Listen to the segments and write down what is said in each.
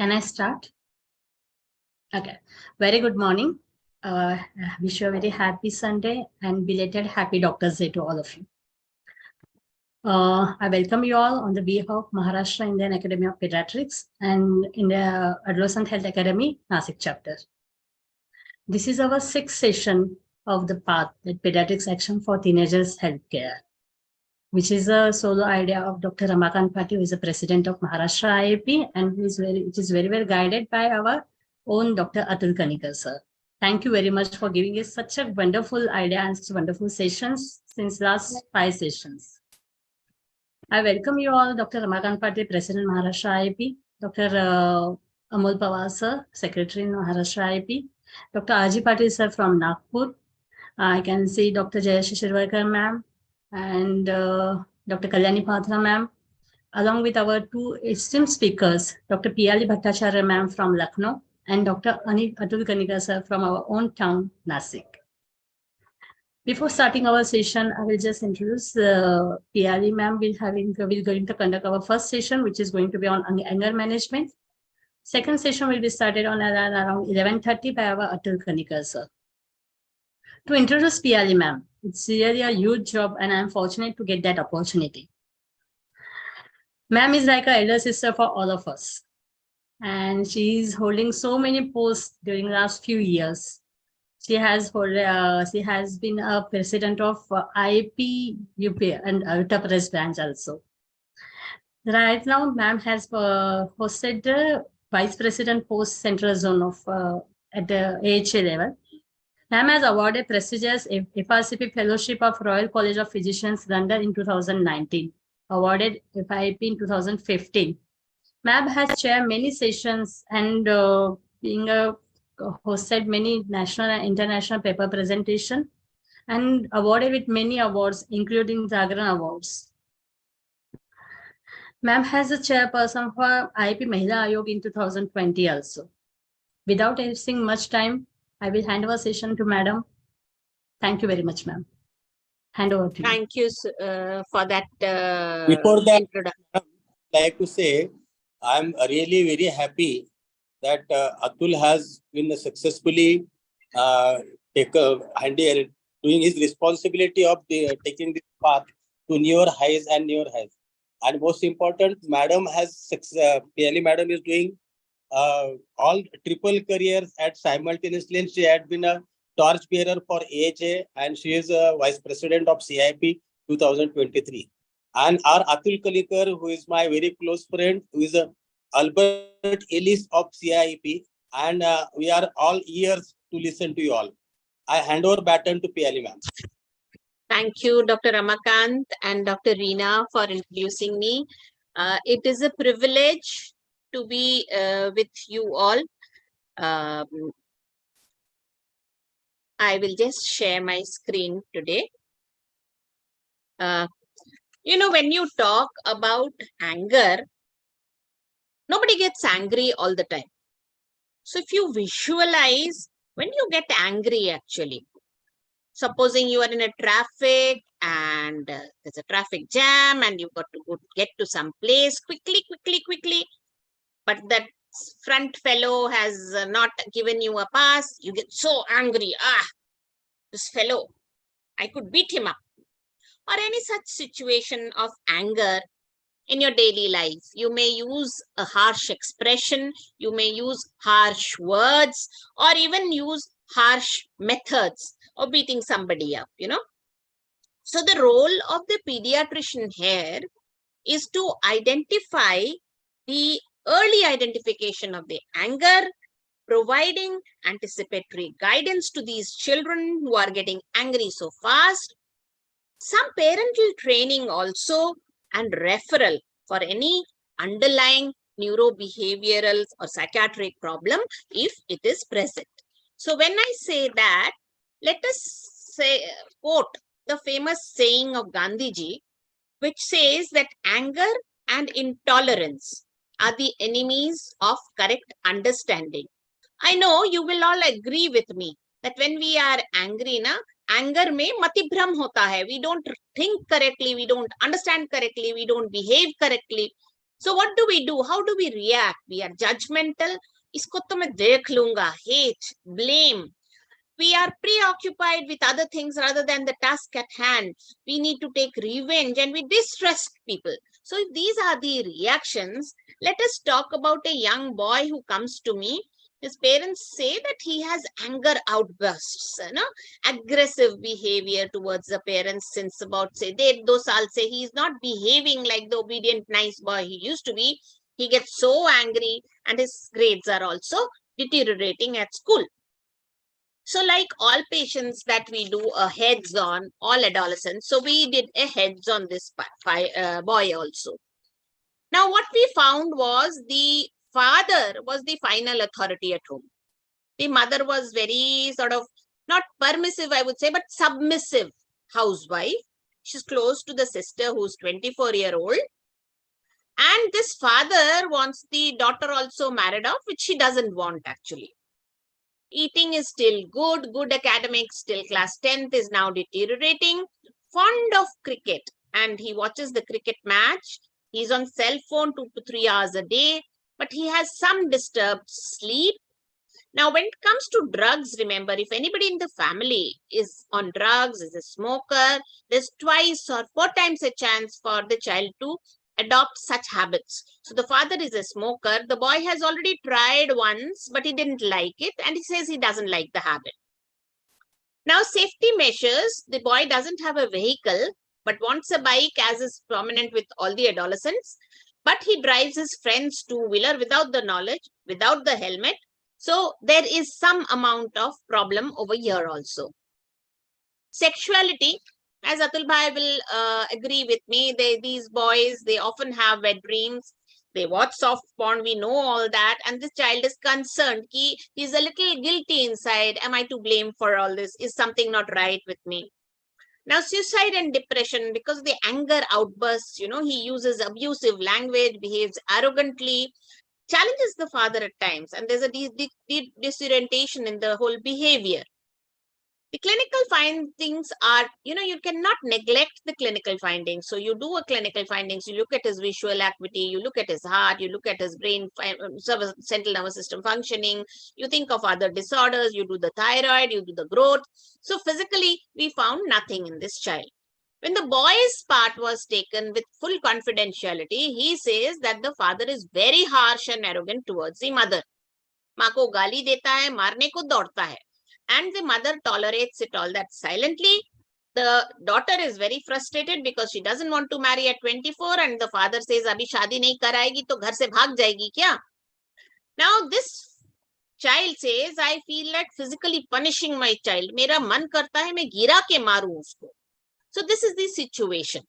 Can I start? Okay. Very good morning. I wish you a very happy Sunday and belated happy Doctor's Day to all of you. I welcome you all on the behalf of Maharashtra Indian Academy of Pediatrics and in the Adolescent Health Academy, Nasik chapter. This is our sixth session of the path that Pediatrics Action for Teenagers Healthcare, which is a solo idea of Dr. Ramakant Pati, who is the president of Maharashtra IAP, and it is very well guided by our own Dr. Atul Kanikar, sir. Thank you very much for giving us such a wonderful idea and such wonderful sessions since last 5 sessions. I welcome you all, Dr. Ramakant Pati, President Maharashtra IAP, Dr. Amol Pawar, sir, Secretary in Maharashtra IAP, Dr. Aji Patil, sir, from Nagpur. I can see Dr. Jayashi Shirvarkar, ma'am, and Dr. Kalyani Patra, ma'am, along with our two esteemed speakers, Dr. Piyali Bhattacharya, ma'am, from Lucknow, and Dr. Atul Kanikar, sir, from our own town, Nasik. Before starting our session, I will just introduce Piyali, ma'am. We're going to conduct our first session, which is going to be on anger management. Second session will be started on around 11:30 by our Atul Kanikar, sir. To introduce Piyali, ma'am, it's really a huge job, and I'm fortunate to get that opportunity. Ma'am is like an elder sister for all of us, and she is holding so many posts during the last few years. She has been a president of IAP UP and Uttar Pradesh branch also. Right now, ma'am has hosted the vice president post central zone of at the AHA level. Ma'am has awarded prestigious FRCP Fellowship of Royal College of Physicians, London in 2019. Awarded FIP in 2015. Ma'am has chaired many sessions and hosted many national and international paper presentation and awarded with many awards, including Jagran Awards. Ma'am has a chairperson for IAP Mahila Ayog in 2020 also. Without wasting much time, I will hand over session to Madam. Thank you very much, ma'am. Hand over to you. Thank you for that Before that, introduction. I'd like to say I'm really very happy that Atul has been successfully doing his responsibility of taking this path to newer highs and newer highs. And most important, Madam has Piyali Madam is doing all triple careers at simultaneously. And she had been a torch bearer for AHA, and she is a vice president of CIP 2023. And our Atul Kanikar, who is my very close friend, who is a Albert Ellis of CIP, and we are all ears to listen to you all. I hand over baton to Piyali ma'am. Thank you, Dr. Ramakant and Dr. Reena, for introducing me. It is a privilege to be with you all. I will just share my screen today. When you talk about anger, nobody gets angry all the time. So if you visualize when you get angry, actually, supposing you are in a traffic and there's a traffic jam and you've got to get to some place quickly, but that front fellow has not given you a pass, you get so angry. This fellow, I could beat him up. Or any such situation of anger in your daily life. You may use a harsh expression, you may use harsh words, or even use harsh methods of beating somebody up, So the role of the pediatrician here is to identify the early identification of the anger, providing anticipatory guidance to these children who are getting angry so fast, some parental training also, and referral for any underlying neurobehavioral or psychiatric problem if it is present. So when I say that, let us quote the famous saying of Gandhiji, which says that anger and intolerance are the enemies of correct understanding. I know you will all agree with me that when we are angry, anger mein matibhram hota hai. We don't think correctly, we don't understand correctly, we don't behave correctly. So what do we do? How do we react? We are judgmental. Isko to main dekh lunga. Hate, blame. We are preoccupied with other things rather than the task at hand. We need to take revenge and we distrust people. So if these are the reactions, let us talk about a young boy who comes to me. His parents say that he has anger outbursts, aggressive behavior towards the parents since about say 2 saal se he is not behaving like the obedient nice boy he used to be. He gets so angry and his grades are also deteriorating at school. So like all patients that we do a heads on, all adolescents, so we did a heads on this boy also. Now what we found was the father was the final authority at home. The mother was very sort of not permissive, I would say, but submissive housewife. She's close to the sister who's 24-year-old. And this father wants the daughter also married off, which she doesn't want actually. Eating is still good academics, still class 10th is now deteriorating, fond of cricket, and he watches the cricket match. He's on cell phone 2 to 3 hours a day, but he has some disturbed sleep. Now, when it comes to drugs, remember, if anybody in the family is on drugs, is a smoker, there's 2 or 4 times a chance for the child to adopt such habits. So the father is a smoker. The boy has already tried once, but he didn't like it. And he says he doesn't like the habit. Now, safety measures, the boy doesn't have a vehicle, but wants a bike, as is prominent with all the adolescents. But he drives his friend's two-wheeler without the knowledge, without the helmet. So there is some amount of problem over here also. Sexuality, as Atul Bhai will agree with me, these boys, they often have wet dreams. They watch soft porn, we know all that. And this child is concerned. He's a little guilty inside. Am I to blame for all this? Is something not right with me? Now, suicide and depression, because the anger outbursts, he uses abusive language, behaves arrogantly, challenges the father at times. And there's a disorientation in the whole behavior. The clinical findings are, you cannot neglect the clinical findings. So you do a clinical findings, you look at his visual acuity, you look at his heart, you look at his brain, central nervous system functioning, you think of other disorders, you do the thyroid, you do the growth. So physically, we found nothing in this child. When the boy's part was taken with full confidentiality, he says that the father is very harsh and arrogant towards the mother. माँ को गाली देता है, मारने को दौड़ता है. And the mother tolerates it all that silently. The daughter is very frustrated because she doesn't want to marry at 24 and the father says, abhi shaadi nahi karayegi to ghar se bhag jayegi kya? Now this child says, I feel like physically punishing my child. Mera man karta hai, main gira ke maru usko. So this is the situation.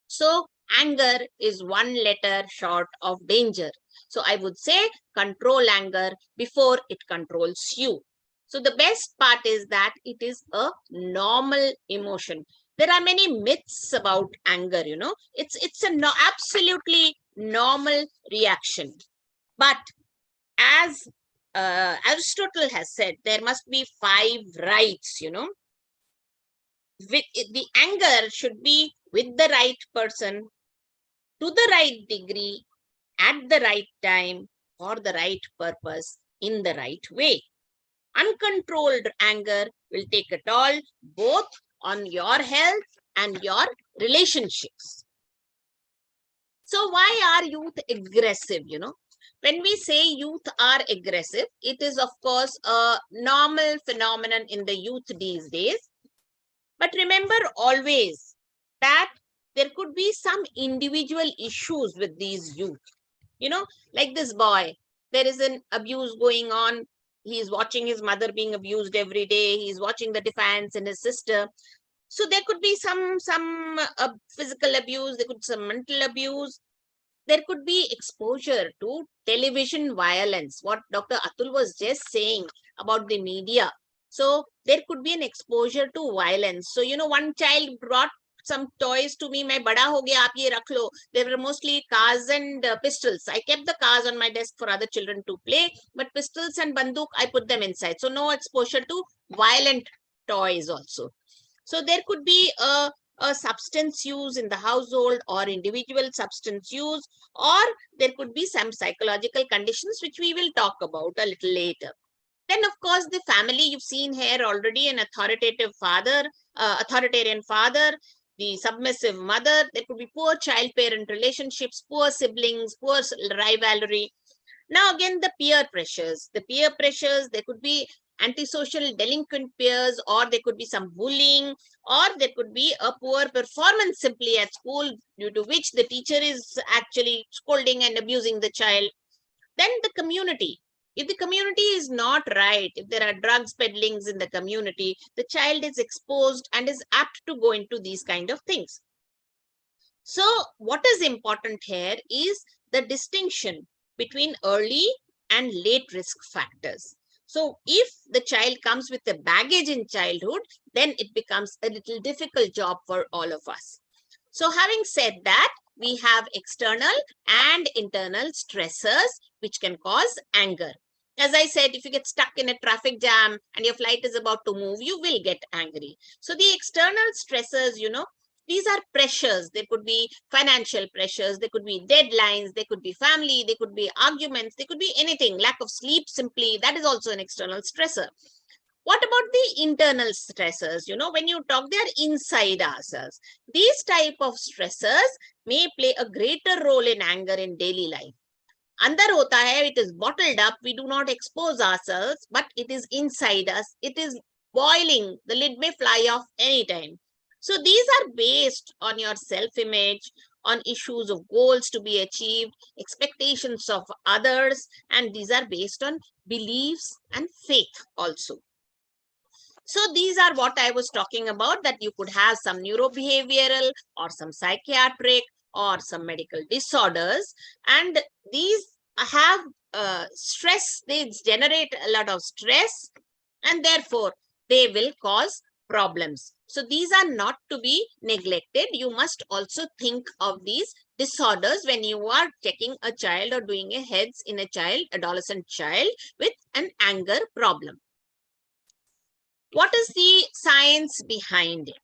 So anger is one letter short of danger. So I would say control anger before it controls you. So the best part is that it is a normal emotion. There are many myths about anger, It's an absolutely normal reaction. But as Aristotle has said, there must be 5 rights, The anger should be with the right person, to the right degree, at the right time, for the right purpose, in the right way. Uncontrolled anger will take a toll both on your health and your relationships. So why are youth aggressive, When we say youth are aggressive, it is of course a normal phenomenon in the youth these days. But remember always that there could be some individual issues with these youth. Like this boy, there is an abuse going on. He's watching his mother being abused every day. He's watching the defiance in his sister. So there could be some physical abuse. There could be some mental abuse. There could be exposure to television violence. What Dr. Atul was just saying about the media. So there could be an exposure to violence. So, one child brought some toys to me. Main bada ho gaya, aap ye rakh lo. They were mostly cars and pistols. I kept the cars on my desk for other children to play, but pistols and banduk, I put them inside. So no exposure to violent toys also. So there could be a a substance use in the household or individual substance use, or there could be some psychological conditions which we will talk about a little later. Then, of course, the family, you've seen here already an authoritarian father, the submissive mother. There could be poor child-parent relationships, poor siblings, poor rivalry. Now, again, the peer pressures. There could be antisocial delinquent peers, or there could be some bullying, or there could be a poor performance simply at school, due to which the teacher is actually scolding and abusing the child. Then the community. If the community is not right, if there are drugs peddlings in the community, the child is exposed and is apt to go into these kind of things. So what is important here is the distinction between early and late risk factors. So if the child comes with a baggage in childhood, then it becomes a little difficult job for all of us. So having said that, we have external and internal stressors which can cause anger. As I said, if you get stuck in a traffic jam and your flight is about to move, you will get angry. So the external stressors, these are pressures. There could be financial pressures, there could be deadlines, there could be family, there could be arguments, there could be anything, lack of sleep simply, that is also an external stressor. What about the internal stressors? When you talk, they are inside ourselves. These type of stressors may play a greater role in anger in daily life. Andar hota hai, it is bottled up, we do not expose ourselves, but it is inside us, it is boiling, the lid may fly off anytime. So these are based on your self-image, on issues of goals to be achieved, expectations of others, and these are based on beliefs and faith also. So these are what I was talking about, that you could have some neurobehavioral or some psychiatric or some medical disorders, and these have stress, they generate a lot of stress, and therefore they will cause problems. So these are not to be neglected. You must also think of these disorders when you are checking a child or doing a heads in a adolescent child with an anger problem. What is the science behind it?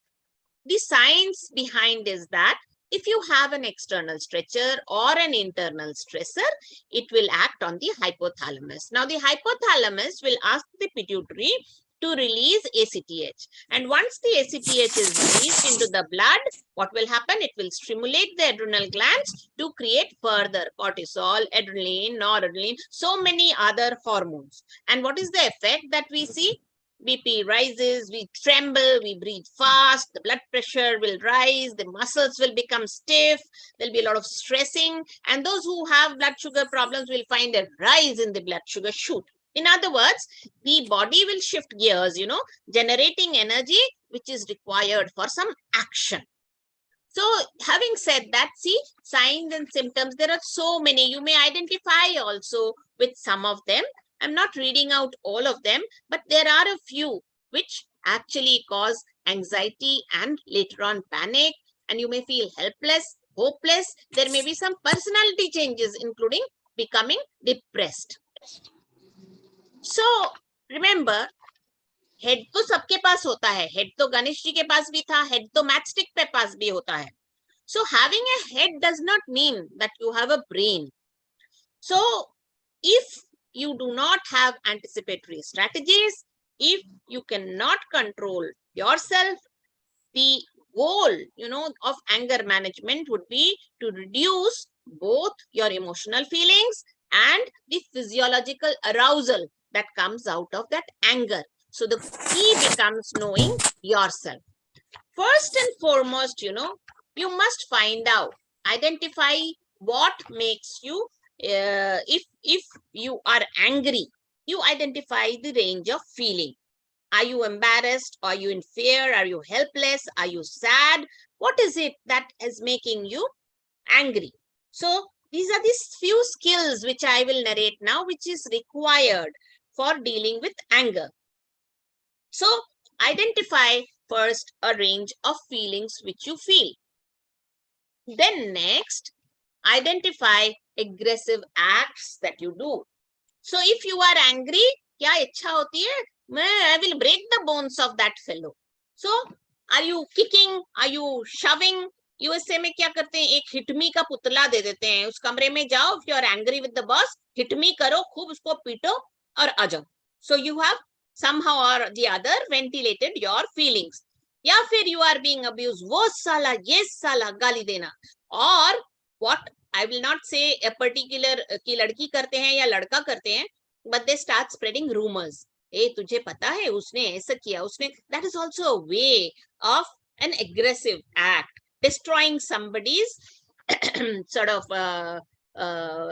The science behind is that if you have an external stressor or an internal stressor, it will act on the hypothalamus. Now, the hypothalamus will ask the pituitary to release ACTH. And once the ACTH is released into the blood, what will happen? It will stimulate the adrenal glands to create further cortisol, adrenaline, noradrenaline, so many other hormones. And what is the effect that we see? BP rises, we tremble, we breathe fast, the blood pressure will rise, the muscles will become stiff, there'll be a lot of stressing, and those who have blood sugar problems will find a rise in the blood sugar shoot. In other words, the body will shift gears, generating energy which is required for some action. So having said that, see, signs and symptoms, there are so many. You may identify also with some of them. I'm not reading out all of them, but there are a few which actually cause anxiety and later on panic, and you may feel helpless, hopeless. There may be some personality changes, including becoming depressed. So remember, head तो सबके पास होता है, head तो गणेश जी के पास भी था, head तो matchstick पे पास भी होता है. So having a head does not mean that you have a brain. So if you do not have anticipatory strategies, if you cannot control yourself, the goal, of anger management would be to reduce both your emotional feelings and the physiological arousal that comes out of that anger. So the key becomes knowing yourself. First and foremost, you must find out, identify what makes you, if you are angry, you identify the range of feeling. Are you embarrassed? Are you in fear? Are you helpless? Are you sad? What is it that is making you angry? So these are these few skills which I will narrate now, which is required for dealing with anger. So identify first a range of feelings which you feel. Then next, identify aggressive acts that you do. So if you are angry, kya ichha hoti hai? I will break the bones of that fellow. So Are you kicking? Are you shoving? USA में क्या करते हैं, एक हिटमी का पुतला दे देते हैं, उस कमरे में जाओ, if you are angry with the boss, हिटमी करो, खूब उसको पीटो और आ जाओ. So you have somehow or the other ventilated your feelings. या फिर you are being abused, वो साला, ये साला, गाली देना. और what I will not say a particular की लड़की करते हैं या लड़का करते हैं, but they start spreading rumors. ए तुझे पता है उसने ऐसा किया, उसने, that is also a way of an aggressive act, destroying somebody's sort of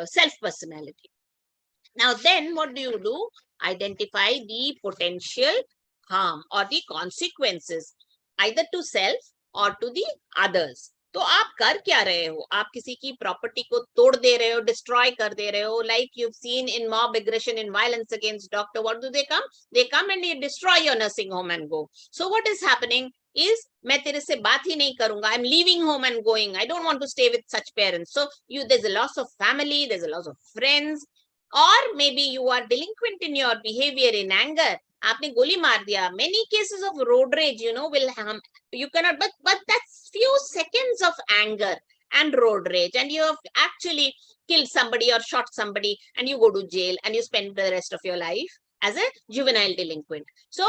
self-personality. Now then, what do? Identify the potential harm or the consequences, either to self or to the others. तो आप कर क्या रहे हो? आप किसी की property को तोड़ दे रहे हो, डिस्ट्रॉय कर दे रहे हो, like you've seen in mob aggression, in violence against doctor. What do they come? They come and they destroy your nursing home and go. So what is happening is, मैं तेरे से बात ही नहीं करूंगा. I'm leaving home and going. I don't want to stay with such parents. So there's a loss of family, there's a loss of friends, or maybe you are delinquent in your behavior in anger. आपने गोली मार दिया. Many cases of road rage, will harm. You cannot, but that's few seconds of anger and road rage, and you have actually killed somebody or shot somebody, and you go to jail and you spend the rest of your life as a juvenile delinquent. So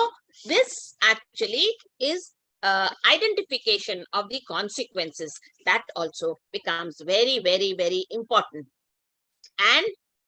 this actually is identification of the consequences. That also becomes very, very, very important. And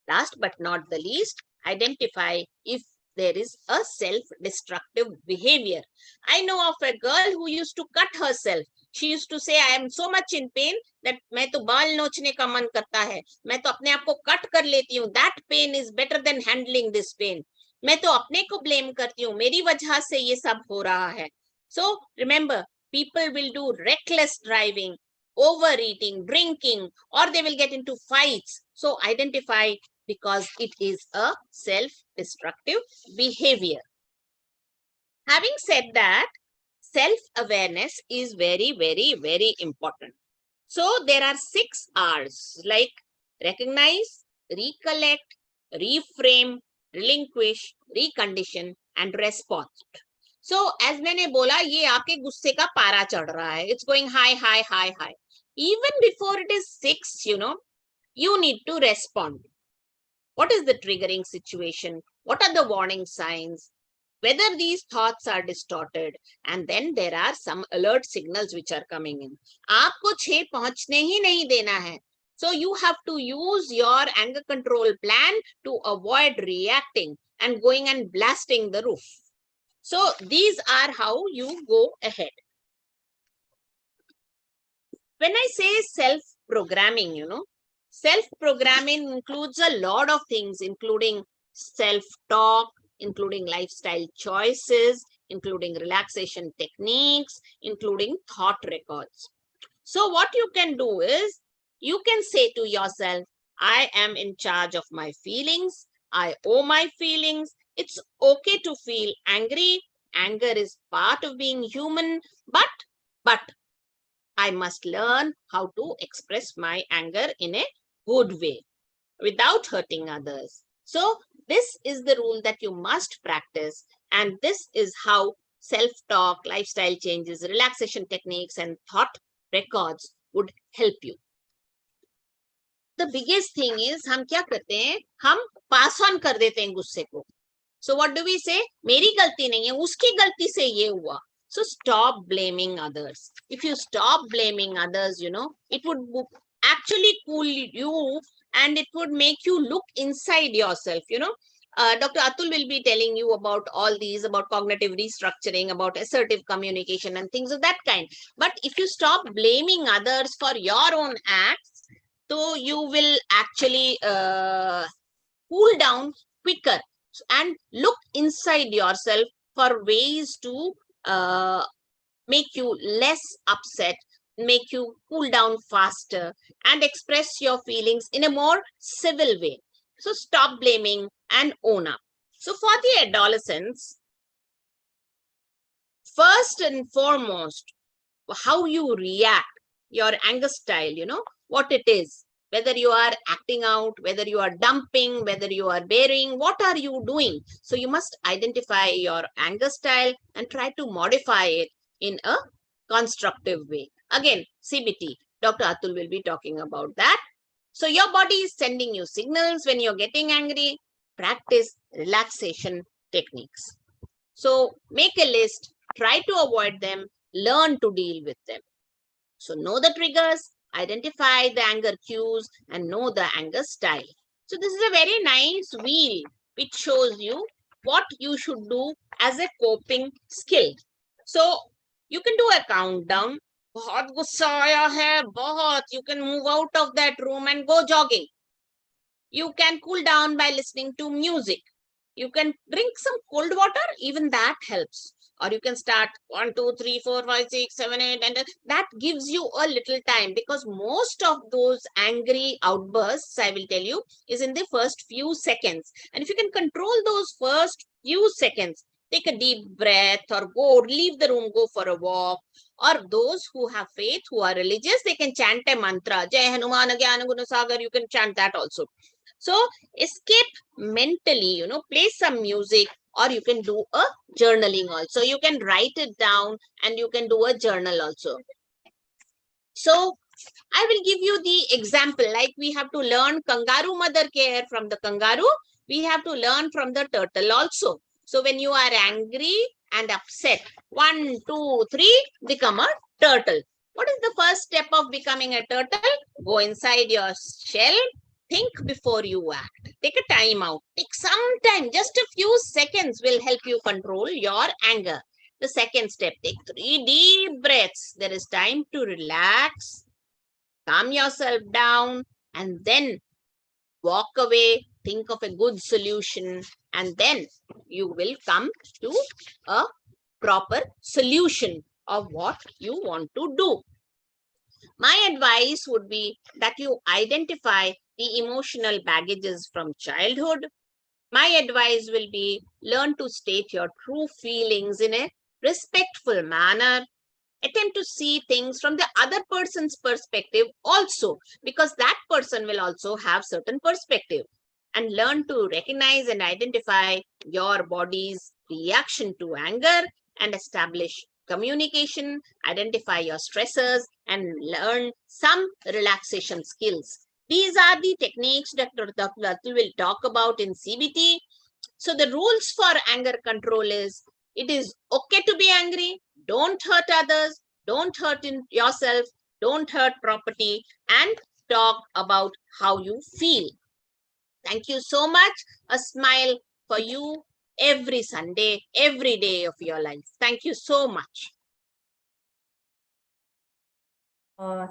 last but not the least, identify if there is a self-destructive behavior. I know of a girl who used to cut herself. She used to say, I am so much in pain that मैं तो बाल नोचने का मन करता है, मैं तो अपने आप को कट कर लेती हूँ. That pain is better than handling this pain. मैं तो अपने को blame करती हूँ, मेरी वजह से ये सब हो रहा है. So remember, people will do reckless driving, overeating, drinking, or they will get into fights. So identify, because it is a self-destructive behavior. Having said that, self-awareness is very, very, very important. So there are 6 R's, like recognize, recollect, reframe, relinquish, recondition, and respond. So as मैंने बोला, ये आपके गुस्से का पारा चढ़ रहा है. It's going high, high, high, high. Even before it is 6, you need to respond. What is the triggering situation? What are the warning signs? Whether these thoughts are distorted, and then there are some alert signals which are coming in. आपको 6 पहुंचने ही नहीं देना है. So you have to use your anger control plan to avoid reacting and going and blasting the roof. So these are how you go ahead. When I say self-programming, self-programming includes a lot of things, including self-talk, including lifestyle choices, including relaxation techniques, including thought records. So what you can do is, you can say to yourself, I am in charge of my feelings. I owe my feelings. It's okay to feel angry. Anger is part of being human, but I must learn how to express my anger in a good way without hurting others. So this is the rule that you must practice, and this is how self-talk, lifestyle changes, relaxation techniques, and thought records would help you. The biggest thing is, हम क्या करते हैं, हम pass on कर देते हैं गुस्से को. So what do we say? मेरी गलती नहीं है, उसकी गलती से ये हुआ. So stop blaming others. If you stop blaming others, it would actually cool you, and it would make you look inside yourself. Dr. Atul will be telling you about all these, about cognitive restructuring, about assertive communication and things of that kind. But if you stop blaming others for your own acts, so you will actually cool down quicker and look inside yourself for ways to make you less upset, make you cool down faster, and express your feelings in a more civil way. So stop blaming and own up. So for the adolescents, first and foremost, how you react, your anger style, what it is, whether you are acting out, whether you are dumping, whether you are bearing, what are you doing? So you must identify your anger style and try to modify it in a constructive way. Again, CBT, Dr. Atul will be talking about that. So your body is sending you signals when you're getting angry. Practice relaxation techniques. So make a list, try to avoid them, learn to deal with them. So know the triggers, identify the anger cues, and know the anger style. So this is a very nice wheel which shows you what you should do as a coping skill. So you can do a countdown. बहुत गुस्सा आया है, बहुत. You can move out of that room and go jogging. You can cool down by listening to music. You can drink some cold water, even that helps. Or you can start 1, 2, 3, 4, 5, 6, 7, 8, and that gives you a little time, because most of those angry outbursts, I will tell you, is in the first few seconds. And if you can control those first few seconds, take a deep breath or go, leave the room, go for a walk. Or those who have faith, who are religious, they can chant a mantra. Jai Hanuman Gyana Guna Sagar, you can chant that also. So escape mentally, play some music, or you can do a journaling also. You can write it down and you can do a journal also. So I will give you the example, like we have to learn kangaroo mother care from the kangaroo. We have to learn from the turtle also. So when you are angry and upset, 1, 2, 3, become a turtle. What is the first step of becoming a turtle? Go inside your shell. Think before you act. Take a time out. Take some time. Just a few seconds will help you control your anger. The second step, take 3 deep breaths. There is time to relax, calm yourself down, and then walk away. Think of a good solution, and then you will come to a proper solution of what you want to do. My advice would be that you identify the emotional baggages from childhood. My advice will be learn to state your true feelings in a respectful manner. Attempt to see things from the other person's perspective also, because that person will also have certain perspective. And learn to recognize and identify your body's reaction to anger and establish communication, identify your stressors, and learn some relaxation skills. These are the techniques Dr. Atul will talk about in CBT. So the rules for anger control is, it is okay to be angry, don't hurt others, don't hurt yourself, don't hurt property, and talk about how you feel. Thank you so much. A smile for you every Sunday, every day of your life. Thank you so much.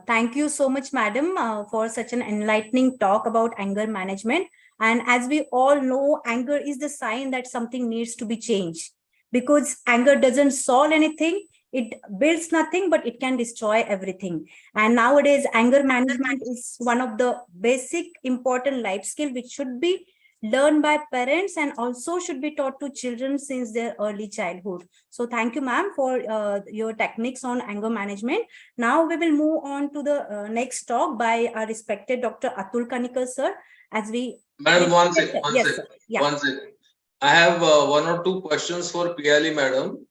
Thank you so much, madam, for such an enlightening talk about anger management. And as we all know, anger is the sign that something needs to be changed, because anger doesn't solve anything. It builds nothing, but it can destroy everything. And nowadays, anger management is one of the basic important life skill which should be learned by parents and also should be taught to children since their early childhood. So thank you, ma'am, for your techniques on anger management. Now we will move on to the next talk by our respected Dr. Atul Kanikar, sir. As we Madam, one second. Yes, sir. Yeah. One second. I have 1 or 2 questions for Piyali madam,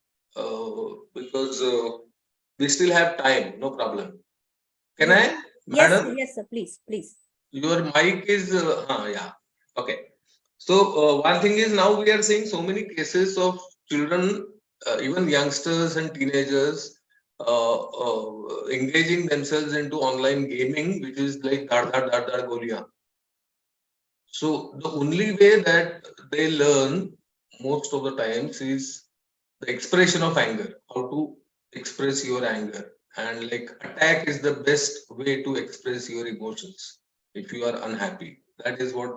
because we still have time. No problem. Can I, madam? Yes, sir. Please. Your mic is yeah. Okay. So one thing is, now we are seeing so many cases of children, even youngsters and teenagers, engaging themselves into online gaming, which is like dar goliya. So the only way that they learn most of the times is the expression of anger, how to express your anger. And like attack is the best way to express your emotions if you are unhappy. That is what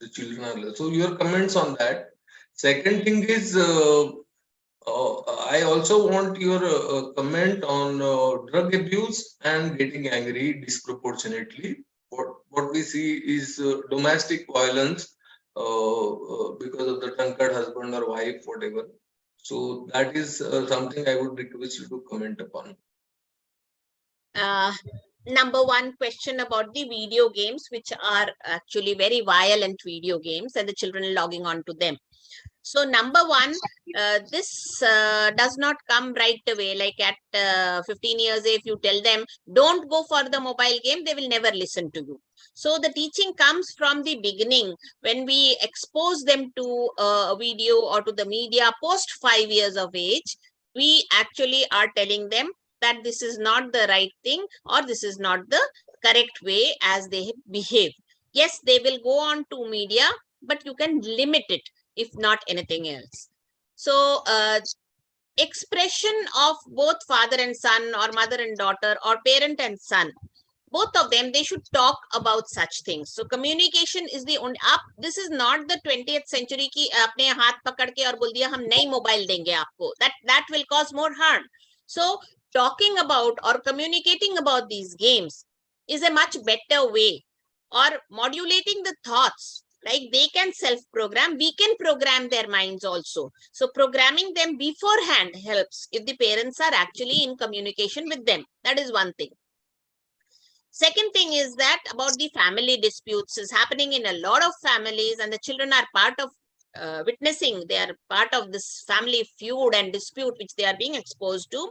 the children are learning. So your comments on that. Second thing is, I also want your comment on drug abuse and getting angry disproportionately. What we see is domestic violence because of the drunkard husband or wife, whatever. So that is something I would request you to comment upon. Number 1 question about the video games, which are actually very violent video games, and the children logging on to them. So number one, this does not come right away. Like at 15 years, if you tell them, don't go for the mobile game, they will never listen to you. So the teaching comes from the beginning when we expose them to a video or to the media post 5 years of age. We actually are telling them that this is not the right thing or this is not the correct way as they behave. Yes, they will go on to media, but you can limit it if not anything else. So expression of both father and son or mother and daughter or parent and son, both of them, they should talk about such things. So communication is the only, this is not the 20th century ki apne haath pakad ke aur bol diya hum nahi mobile denge aapko. That will cause more harm. So talking about or communicating about these games is a much better way, or modulating the thoughts. Like they can self-program, we can program their minds also. So programming them beforehand helps if the parents are actually in communication with them. That is one thing. Second thing is that about the family disputes is happening in a lot of families, and the children are part of witnessing, they are part of this family feud and dispute which they are being exposed to,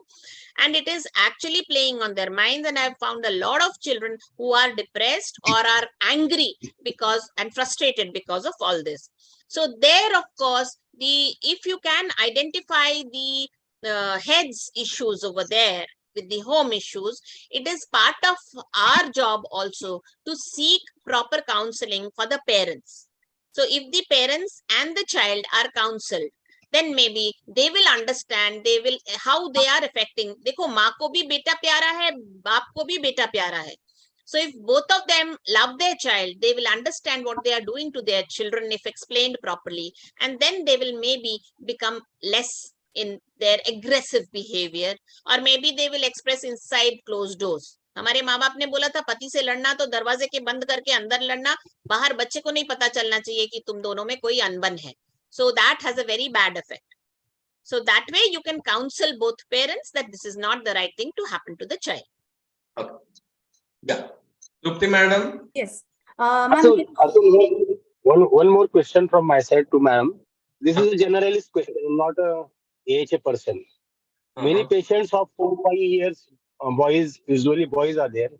and it is actually playing on their minds. And I've found a lot of children who are depressed or are angry because and frustrated because of all this. So there, of course, if you can identify the heads issues over there with the home issues, it is part of our job also to seek proper counseling for the parents. So if the parents and the child are counseled, then maybe they will understand, they will how they are affecting. Dekho, maa ko bhi beta pyara hai, baap ko bhi beta pyara hai. So if both of them love their child, they will understand what they are doing to their children if explained properly, and then they will maybe become less in their aggressive behavior, or maybe they will express inside closed doors. हमारे माँ बाप ने बोला था पति से लड़ना तो दरवाजे के बंद करके अंदर लड़ना, बाहर बच्चे को नहीं पता चलना चाहिए कि तुम दोनों में कोई अनबन है. So that has a very bad effect. So that way you can counsel both parents that this is not the right thing to happen to the child. Okay. Yeah. Trupti madam. Yes. Atul, one more question from my side to madam. This is a generalist question, not a AHA person. Many patients of 4-5 years, boys, usually boys are there.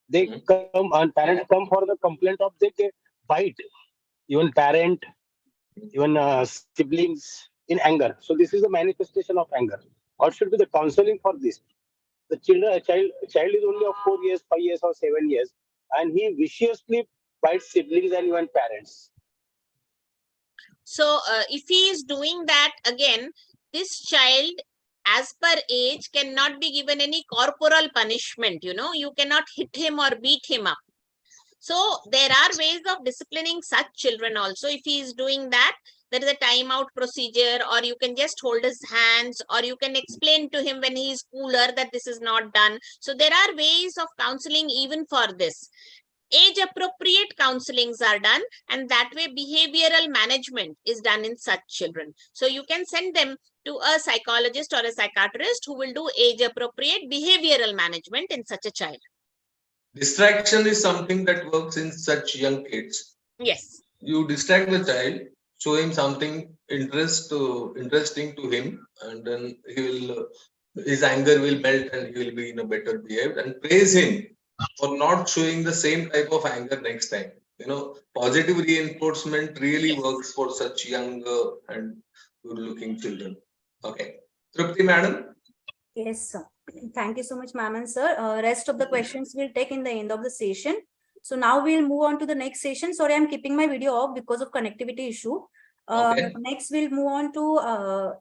They come and parents come for the complaint of they bite, even parent, even siblings in anger. So this is a manifestation of anger. What should be the counseling for this? The child is only of 4 years, 5 years, or 7 years, and he viciously bites siblings and even parents. So if he is doing that, again, this child as per age cannot be given any corporal punishment. You cannot hit him or beat him up. So there are ways of disciplining such children also. If he is doing that, there is a timeout procedure, or you can just hold his hands, or you can explain to him when he is cooler that this is not done. So there are ways of counseling even for this. Age appropriate counselings are done, and that way behavioral management is done in such children. So you can send them to a psychologist or a psychiatrist who will do age appropriate behavioral management in such a child. Distraction is something that works in such young kids. Yes. You distract the child, show him something interesting to him, and then his anger will melt and he will be in a better behaved, and praise him for not showing the same type of anger next time. Positive reinforcement really works for such young and good looking children. Okay. Trupti madam. Yes, sir. Thank you so much, ma'am and sir. Rest of the questions we'll take in the end of the session. So now we'll move on to the next session. Sorry, I'm keeping my video off because of connectivity issue. Okay. Next, we'll move on to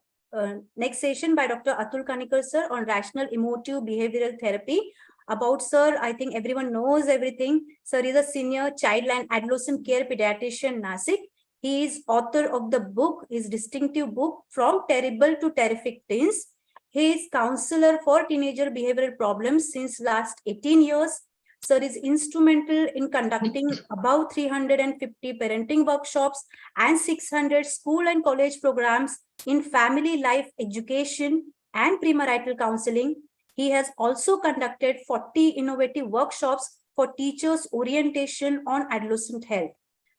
next session by Dr. Atul Kanikar, sir, on rational emotive behavioral therapy. About sir, I think everyone knows everything. Sir is a senior child and adolescent care pediatrician, Nasik. He is author of the book, his distinctive book, From Terrible to Terrific Teens. He is counselor for teenager behavioral problems since last 18 years. Sir is instrumental in conducting about 350 parenting workshops and 600 school and college programs in family life education and premarital counseling. He has also conducted 40 innovative workshops for teachers' orientation on adolescent health.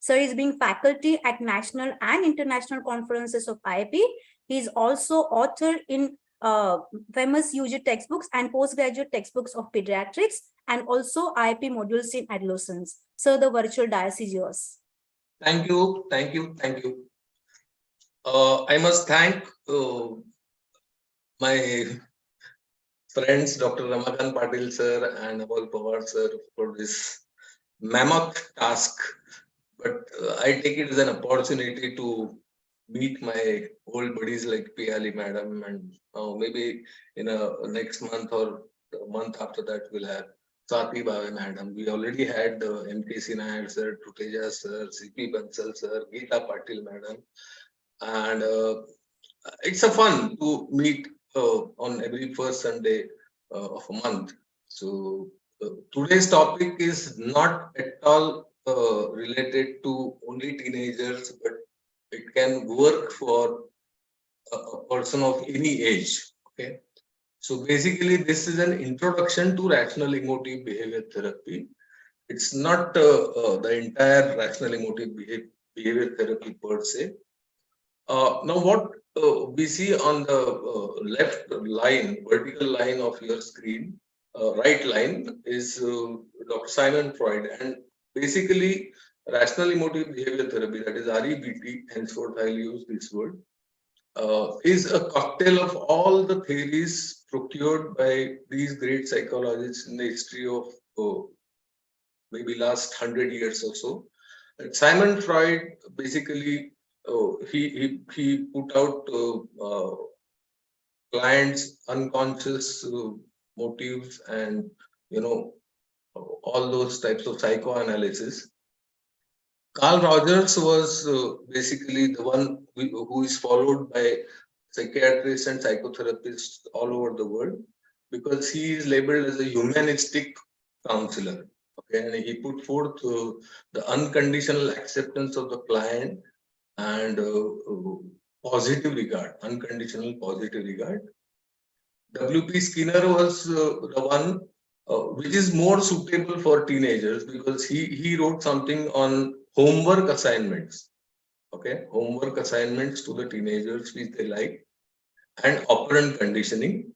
Sir is being faculty at national and international conferences of IIP. He is also author in famous UG textbooks and postgraduate textbooks of pediatrics, and also IIP modules in adolescents. So the virtual dais is yours. Thank you. I must thank my friends, Dr. Ramakant Patil sir and Amol Pawar sir, for this mammoth task. But I take it as an opportunity to meet my old buddies like Piali madam, and maybe in a next month or a month after that we'll have Swati Bhave madam. We already had MKC Nair sir, Tuteja sir, CP Bansal sir, Geeta Patil madam, and it's a fun to meet on every first Sunday of a month. So today's topic is not at all related to only teenagers, but it can work for a person of any age. Okay. So basically, this is an introduction to rational emotive behavior therapy. It's not the entire rational emotive behavior therapy per se. Now, what we see on the left line, vertical line of your screen, right line is Dr. Simon Freud, and basically rational emotive behavior therapy, that is REBT, henceforth I'll use this word, is a cocktail of all the theories procured by these great psychologists in the history of maybe last 100 years or so. And Simon Freud basically he put out clients' unconscious motives and all those types of psychoanalysis. Carl Rogers was basically the one who is followed by psychiatrists and psychotherapists all over the world, because he is labeled as a humanistic counselor. Okay, and he put forth the unconditional acceptance of the client and positive regard, unconditional positive regard. W.P. Skinner was the one which is more suitable for teenagers, because he wrote something on homework assignments. Okay, homework assignments to the teenagers which they like, and operant conditioning.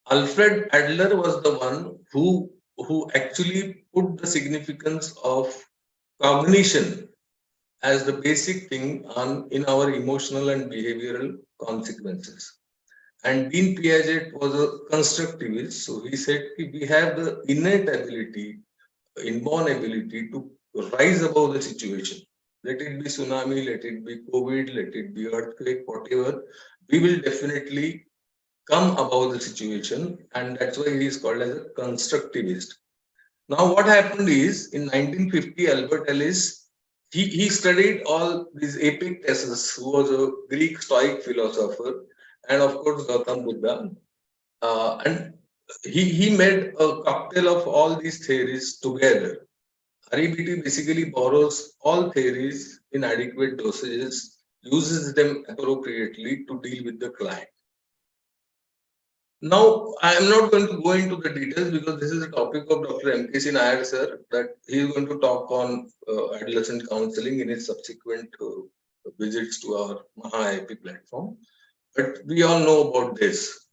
Alfred Adler was the one who actually put the significance of cognition as the basic thing in our emotional and behavioral consequences. And Dean Piaget was a constructivist, so he said we have the innate ability, inborn ability to rise above the situation. Let it be tsunami, let it be COVID, let it be earthquake, whatever, we will definitely come above the situation, and that's why he is called as a constructivist. Now, what happened is, in 1950, Albert Ellis, he studied all these Epictetus, who was a Greek Stoic philosopher, and of course Gautam Buddha, and he made a cocktail of all these theories together. REBT basically borrows all theories in adequate dosages, uses them appropriately to deal with the client. Now, I am not going to go into the details because this is a topic of Dr. MKC Nair sir, that he is going to talk on adolescent counseling in his subsequent visits to our Maha-IIP platform. But we all know about this.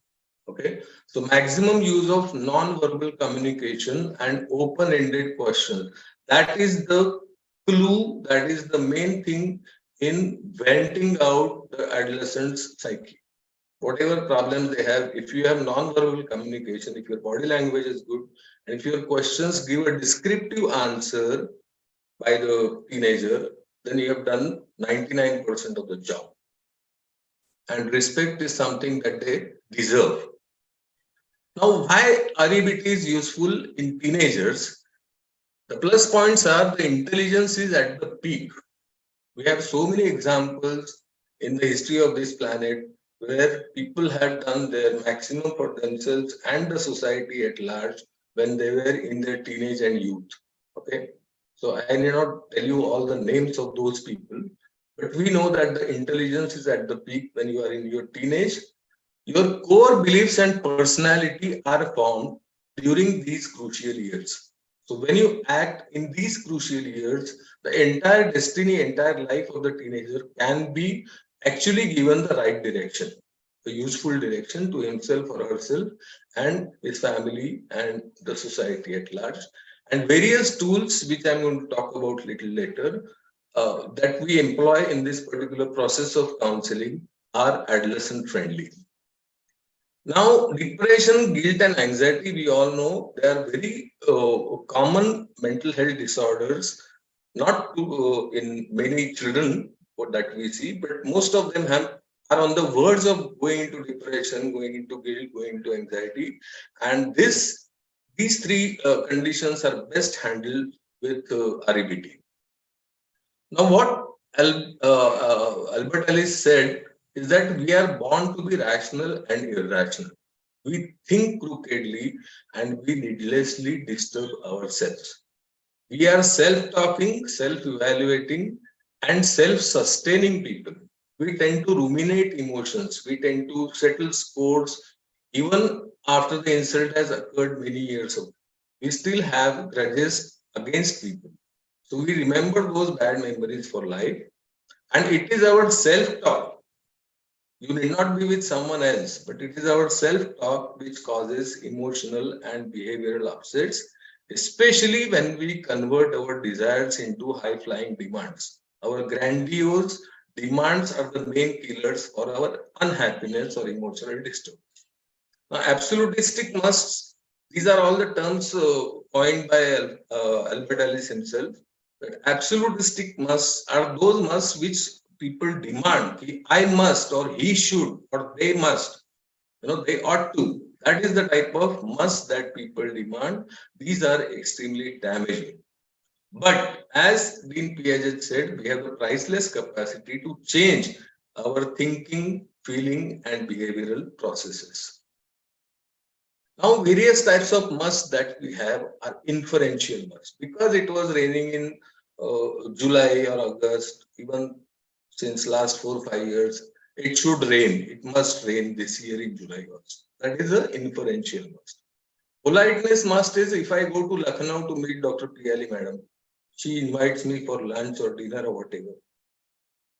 Okay, so maximum use of non-verbal communication and open-ended questions. That is the clue, that is the main thing in venting out the adolescent's psyche. Whatever problems they have, if you have non-verbal communication, if your body language is good, and if your questions give a descriptive answer by the teenager, then you have done 99% of the job. And respect is something that they deserve. Now, why REBT is useful in teenagers? The plus points are the intelligence is at the peak. We have so many examples in the history of this planet where people have done their maximum for themselves and the society at large when they were in their teenage and youth. Okay, so I need not tell you all the names of those people, but we know that the intelligence is at the peak when you are in your teenage. Your core beliefs and personality are formed during these crucial years. So when you act in these crucial years, the entire destiny, entire life of the teenager can be actually given the right direction, a useful direction to himself or herself and his family and the society at large. And various tools, which I'm going to talk about a little later, that we employ in this particular process of counseling are adolescent friendly. Now, depression, guilt, and anxiety, we all know they are very common mental health disorders, not in many children that we see, but most of them are on the verge of going into depression, going into guilt, going into anxiety. And these three conditions are best handled with REBT. Now, what Albert Ellis said is that we are born to be rational and irrational. We think crookedly and we needlessly disturb ourselves. We are self-talking, self-evaluating, and self-sustaining people. We tend to ruminate emotions. We tend to settle scores even after the insult has occurred many years ago. We still have grudges against people. So we remember those bad memories for life. And it is our self-talk. You need not be with someone else, but it is our self-talk which causes emotional and behavioral upsets, especially when we convert our desires into high-flying demands. Our grandiose demands are the main killers for our unhappiness or emotional disturbance. Now, absolutistic musts, these are all the terms coined by Albert Ellis himself. But absolutistic musts are those musts which people demand. I must, or he should, or they must. They ought to. That is the type of must that people demand. These are extremely damaging. But as Dean Piaget said, we have the priceless capacity to change our thinking, feeling, and behavioral processes. Now, various types of must that we have are inferential must. Because it was raining in July or August, even since last 4 or 5 years, it should rain. It must rain this year in July also. That is an inferential must. Politeness must is if I go to Lucknow to meet Dr. Piali madam, she invites me for lunch or dinner or whatever.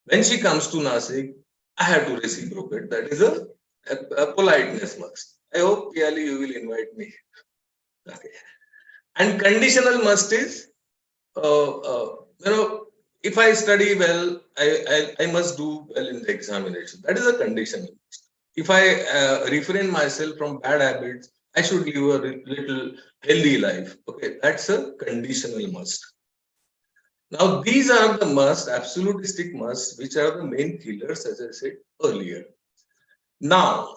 When she comes to Nasik, I have to reciprocate. That is a politeness must. I hope, Piali, you will invite me. Okay. And conditional must is, if I study well, I must do well in the examination. That is a conditional must. If I refrain myself from bad habits, I should live a little healthy life. Okay, that's a conditional must. Now, these are the must, absolutistic must, which are the main killers, as I said earlier. Now,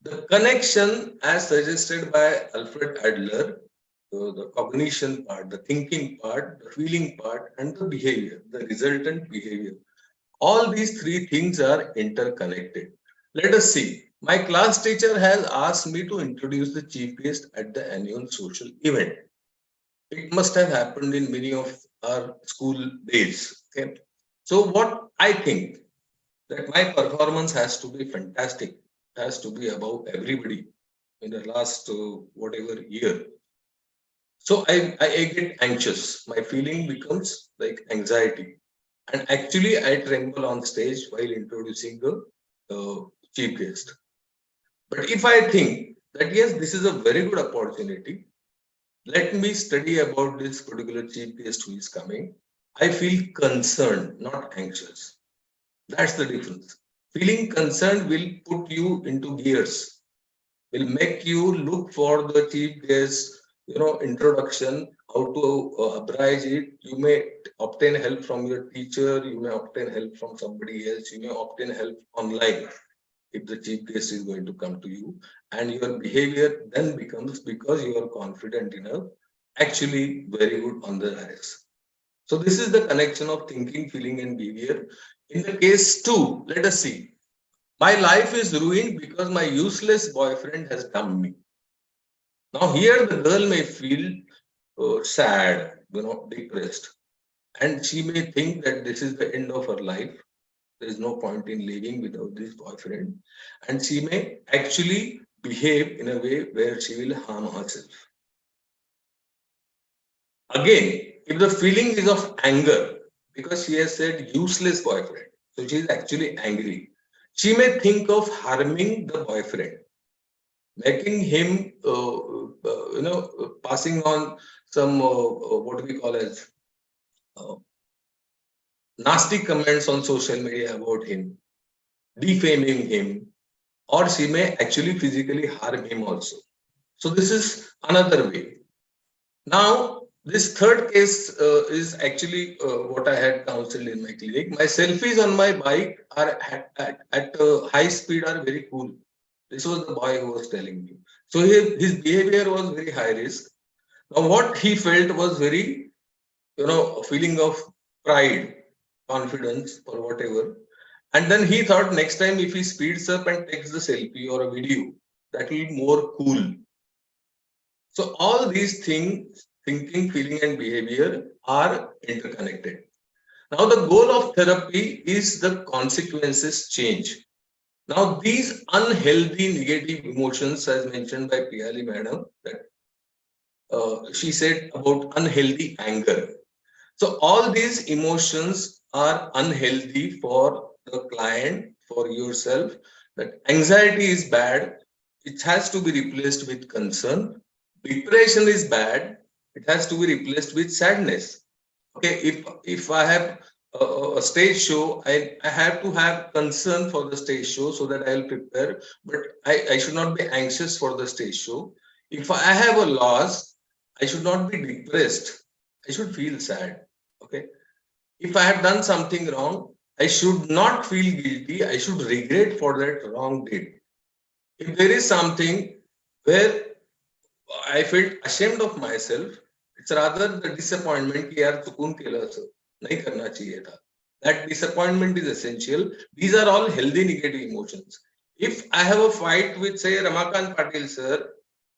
the connection as suggested by Alfred Adler, the cognition part, the thinking part, the feeling part, and the behavior, the resultant behavior. All these three things are interconnected. Let us see. My class teacher has asked me to introduce the chief guest at the annual social event. It must have happened in many of our school days. Okay. So what I think that my performance has to be fantastic, has to be above everybody in the last whatever year. So I get anxious. My feeling becomes like anxiety. And actually, I tremble on stage while introducing the chief guest. But if I think that, yes, this is a very good opportunity, let me study about this particular chief guest who is coming, I feel concerned, not anxious. That's the difference. Feeling concerned will put you into gears, will make you look for the chief guest, introduction, how to abridge it. You may obtain help from your teacher, you may obtain help from somebody else, you may obtain help online if the chief guest is going to come to you, and your behavior then becomes, because you are confident enough, actually very good on the rise. So this is the connection of thinking, feeling, and behavior. In the case 2, let us see. My life is ruined because my useless boyfriend has dumped me. Now here the girl may feel sad, depressed, and she may think that this is the end of her life. There is no point in living without this boyfriend, and she may actually behave in a way where she will harm herself. Again, if the feeling is of anger, because she has said useless boyfriend, so she is actually angry. She may think of harming the boyfriend, making him, passing on some what we call as uh, nasty comments on social media about him, defaming him, or she may actually physically harm him also. So this is another way. Now, this third case is actually what I had counseled in my clinic. My selfies on my bike are at high speed are very cool. This was the boy who was telling me. So his behavior was very high risk. Now, what he felt was very, a feeling of pride, confidence, or whatever. And then he thought next time if he speeds up and takes the selfie or a video, that will be more cool. So all these things, thinking, feeling, and behavior are interconnected. Now the goal of therapy is the consequences change. Now these unhealthy negative emotions, as mentioned by Piyali madam, that she said about unhealthy anger. So all these emotions are unhealthy for the client, for yourself. That anxiety is bad. It has to be replaced with concern. Depression is bad. It has to be replaced with sadness. Okay, if I have a stage show, I have to have concern for the stage show so that I will prepare. But I should not be anxious for the stage show. If I have a loss, I should not be depressed. I should feel sad. Okay. If I have done something wrong, I should not feel guilty. I should regret for that wrong deed. If there is something where I felt ashamed of myself, it's rather the disappointment कि यार चुकून केलं असं नहीं करना चाहिए था. That disappointment is essential. These are all healthy negative emotions. If I have a fight with say Ramakant Patil sir,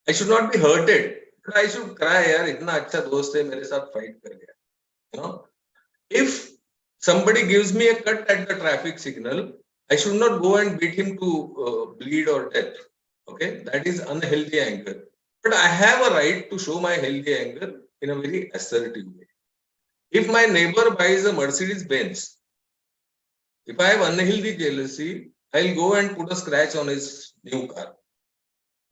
I should not be hurted. But I should cry यार इतना अच्छा दोस्त है मेरे साथ fight कर गया. You know, if somebody gives me a cut at the traffic signal, I should not go and beat him to bleed or death. Okay, that is unhealthy anger. But I have a right to show my healthy anger in a very assertive way. If my neighbor buys a Mercedes Benz, if I have unhealthy jealousy, I'll go and put a scratch on his new car.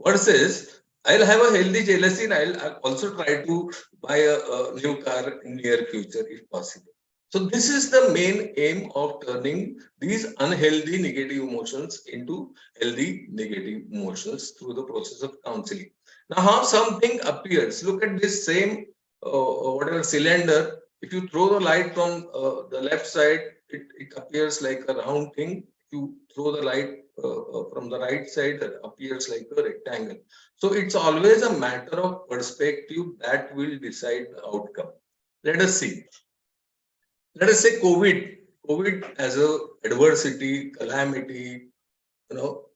Versus, I'll have a healthy jealousy and I'll also try to buy a new car in near future if possible. So this is the main aim of turning these unhealthy negative emotions into healthy negative emotions through the process of counseling. Now, how something appears, look at this same whatever cylinder. If you throw the light from the left side, it appears like a round thing. If you throw the light from the right side, it appears like a rectangle. So it's always a matter of perspective that will decide the outcome. Let us see. Let us say COVID as a adversity, calamity,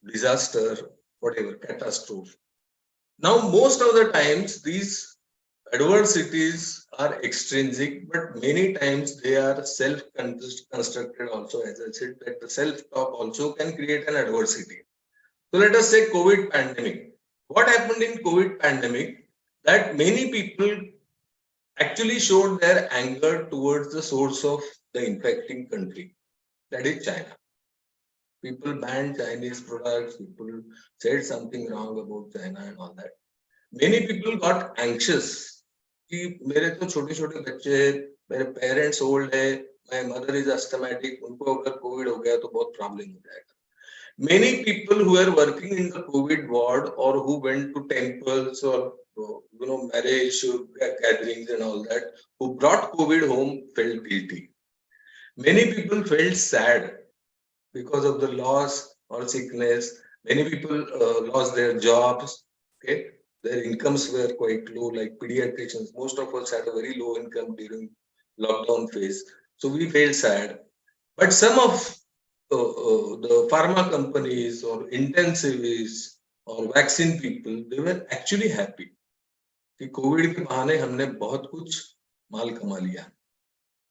disaster, whatever, catastrophe. Now, most of the times, these adversities are extrinsic, but many times they are self-constructed also. As I said, that the self-talk also can create an adversity. So let us say COVID pandemic. What happened in COVID pandemic? That many people actually showed their anger towards the source of the infecting country, that is China. People banned Chinese products, people said something wrong about China and all that. Many people got anxious. कि मेरे तो छोटे छोटे बच्चे हैं, मेरे parents old है, my mother is asthmatic, उनको अगर कोविड हो गया तो बहुत प्रॉब्लम हो जाएगा. Many people who were working in the COVID ward or who went to temples or marriage gatherings and all that, who brought COVID home, felt guilty. Many people felt sad because of the loss or sickness. Many people lost their jobs. Okay, their incomes were quite low, like pediatricians. Most of us had a very low income during lockdown phase, so we felt sad. But some of the pharma companies or intensivists or vaccine people, they were actually happy कि Covid के बहाने हमने बहुत कुछ माल कमा लिया.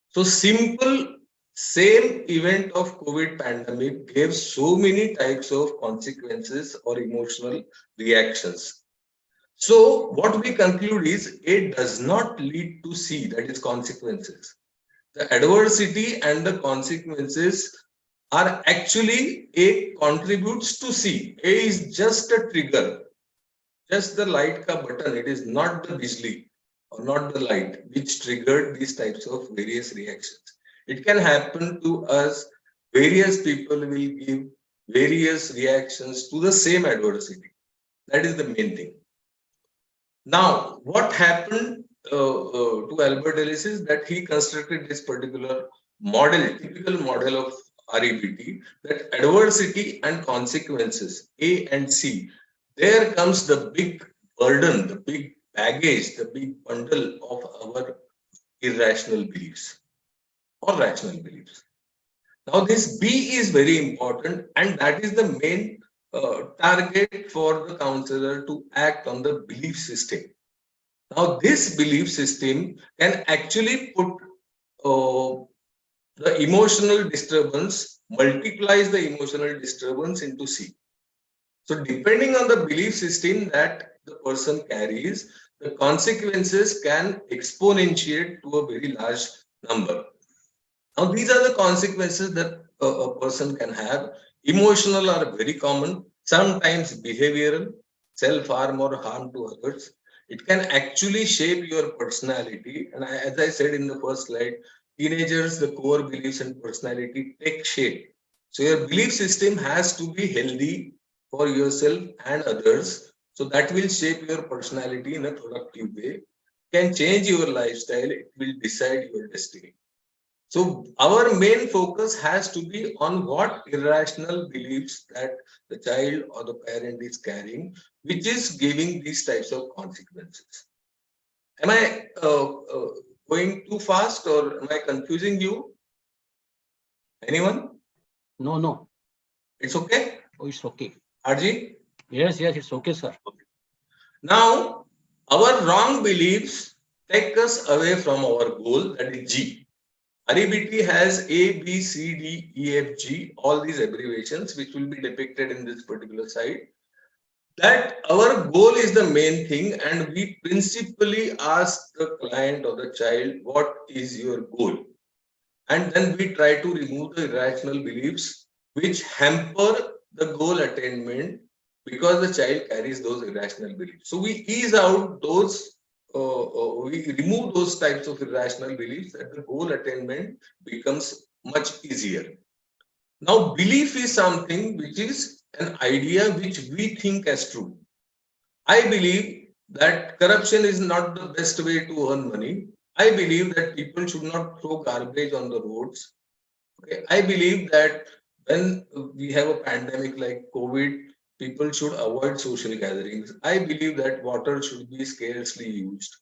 So simple same event of COVID pandemic gave so many types of consequences or emotional reactions. So what we conclude is A does not lead to C, that is consequences. The adversity and the consequences are actually A contributes to C. A is just a trigger, just the light ka button. It is not the bijli or not the light which triggered these types of various reactions. It can happen to us. Various people will give various reactions to the same adversity. That is the main thing. Now, what happened to Albert Ellis is that he constructed this particular model, typical model of REBT, that adversity and consequences, A and C, there comes the big burden, the big baggage, the big bundle of our irrational beliefs or rational beliefs. Now, this B is very important, and that is the main target for the counselor to act on the belief system. Now, this belief system can actually put the emotional disturbance, multiplies the emotional disturbance into C. So, depending on the belief system that the person carries, the consequences can exponentiate to a very large number. Now, these are the consequences that a person can have. Emotional are very common, sometimes behavioral, self-harm or harm to others. It can actually shape your personality. And as I said in the first slide, teenagers, the core beliefs and personality take shape. So your belief system has to be healthy for yourself and others. So that will shape your personality in a productive way, can change your lifestyle, it will decide your destiny. So our main focus has to be on what irrational beliefs that the child or the parent is carrying, which is giving these types of consequences. Am I going too fast or am I confusing you? Anyone? No, no. It's okay? Oh, it's okay. Arji? Yes, it's okay, sir. Now, our wrong beliefs take us away from our goal, that is G. REBT has A, B, C, D, E, F, G, all these abbreviations which will be depicted in this particular slide. That our goal is the main thing, and we principally ask the client or the child, what is your goal? And then we try to remove the irrational beliefs which hamper the goal attainment because the child carries those irrational beliefs. So we ease out those we remove those types of irrational beliefs, that the goal attainment becomes much easier. Now, belief is something which is an idea which we think as true. I believe that corruption is not the best way to earn money. I believe that people should not throw garbage on the roads. Okay. I believe that when we have a pandemic like COVID, people should avoid social gatherings. I believe that water should be scarcely used.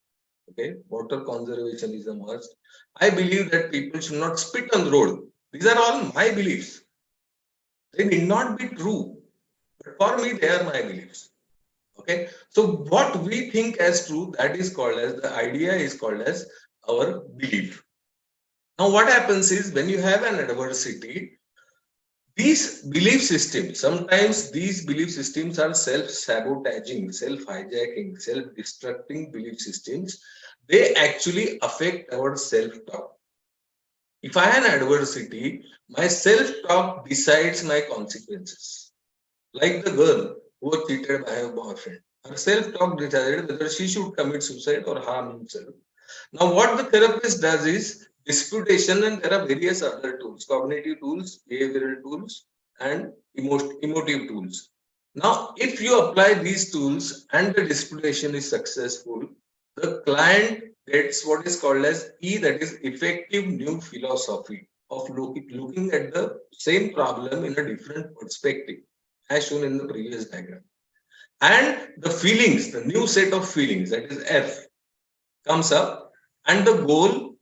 Okay, water conservation is a must. I believe that people should not spit on the road. These are all my beliefs. They may not be true, but for me, they are my beliefs. Okay, so what we think as true, that is called as, the idea is called as our belief. Now, what happens is when you have an adversity, these belief systems, sometimes these belief systems are self-sabotaging, self-hijacking, self-destructing belief systems. They actually affect our self-talk. If I have an adversity, my self-talk decides my consequences. Like the girl who was cheated by her boyfriend. Her self-talk decided whether she should commit suicide or harm himself. Now, what the therapist does is disputation, and there are various other tools, cognitive tools, behavioral tools, and emotive tools. Now, if you apply these tools and the disputation is successful, the client gets what is called as E, that is effective new philosophy of looking at the same problem in a different perspective, as shown in the previous diagram. And the feelings, the new set of feelings, that is F, comes up, and the goal,